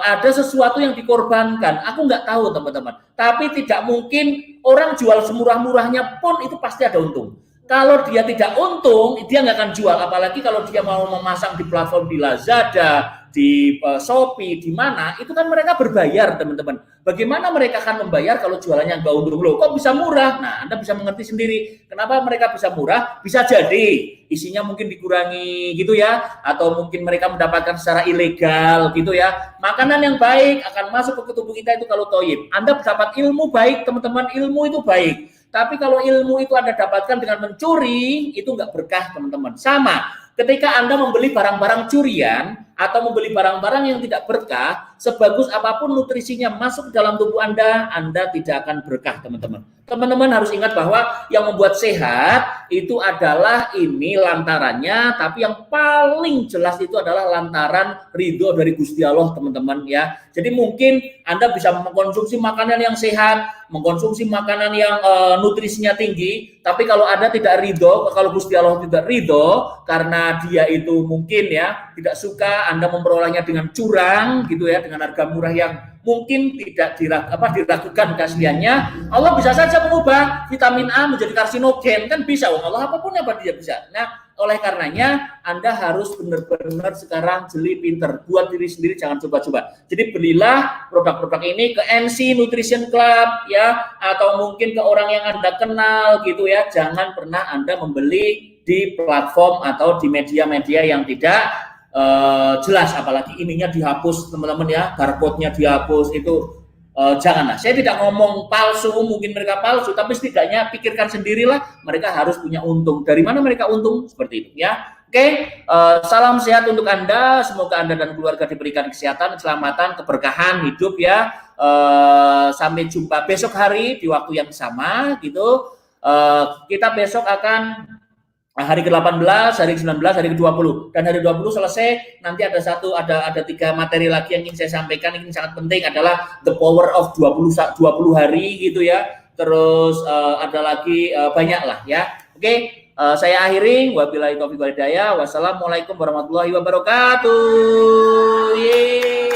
A: ada sesuatu yang dikorbankan. Aku nggak tahu, teman-teman. Tapi tidak mungkin orang jual semurah-murahnya pun itu pasti ada untung. Kalau dia tidak untung, dia nggak akan jual. Apalagi kalau dia mau memasang di platform di Lazada, di Shopee, di mana, itu kan mereka berbayar, teman-teman. Bagaimana mereka akan membayar kalau jualannya nggak untung? Loh, kok bisa murah? Nah, Anda bisa mengerti sendiri. Kenapa mereka bisa murah? Bisa jadi isinya mungkin dikurangi gitu ya, atau mungkin mereka mendapatkan secara ilegal gitu ya. Makanan yang baik akan masuk ke tubuh kita itu kalau toyib. Anda dapat ilmu baik, teman-teman, ilmu itu baik. Tapi kalau ilmu itu Anda dapatkan dengan mencuri, itu nggak berkah, teman-teman. Sama, ketika Anda membeli barang-barang curian atau membeli barang-barang yang tidak berkah, sebagus apapun nutrisinya masuk ke dalam tubuh Anda tidak akan berkah, teman-teman. Teman-teman harus ingat bahwa yang membuat sehat itu adalah ini lantarannya, tapi yang paling jelas itu adalah lantaran ridho dari Gusti Allah, teman-teman ya. Jadi mungkin Anda bisa mengkonsumsi makanan yang sehat, mengkonsumsi makanan yang nutrisinya tinggi, tapi kalau Anda tidak ridho, kalau Gusti Allah tidak ridho, karena dia itu mungkin ya tidak suka Anda memperolehnya dengan curang gitu ya, dengan harga murah yang mungkin tidak diragukan keasliannya, Allah bisa saja mengubah vitamin A menjadi karsinogen, kan bisa, Allah apapun apa dia bisa. Nah, oleh karenanya Anda harus benar-benar sekarang jeli pinter, buat diri sendiri, jangan coba-coba. Jadi belilah produk-produk ini ke NC Nutrition Club ya, atau mungkin ke orang yang Anda kenal gitu ya. Jangan pernah Anda membeli di platform atau di media-media yang tidak jelas, apalagi ininya dihapus, teman-teman ya, barcode-nya dihapus, itu janganlah. Saya tidak ngomong palsu, mungkin mereka palsu, tapi setidaknya pikirkan sendirilah, mereka harus punya untung. Dari mana mereka untung? Seperti itu ya. Oke, salam sehat untuk Anda, semoga Anda dan keluarga diberikan kesehatan, keselamatan, keberkahan hidup ya. Sampai jumpa besok hari di waktu yang sama gitu. Kita besok akan hari ke-18, hari ke-19, hari ke-20. Dan hari 20 selesai, nanti ada 3 materi lagi yang ingin saya sampaikan. Ini sangat penting, adalah the power of 20 hari gitu ya. Terus ada lagi banyak lah ya. Oke, saya akhiri. Wabillahi taufiq wal hidayah. Wassalamualaikum warahmatullahi wabarakatuh. Yeay.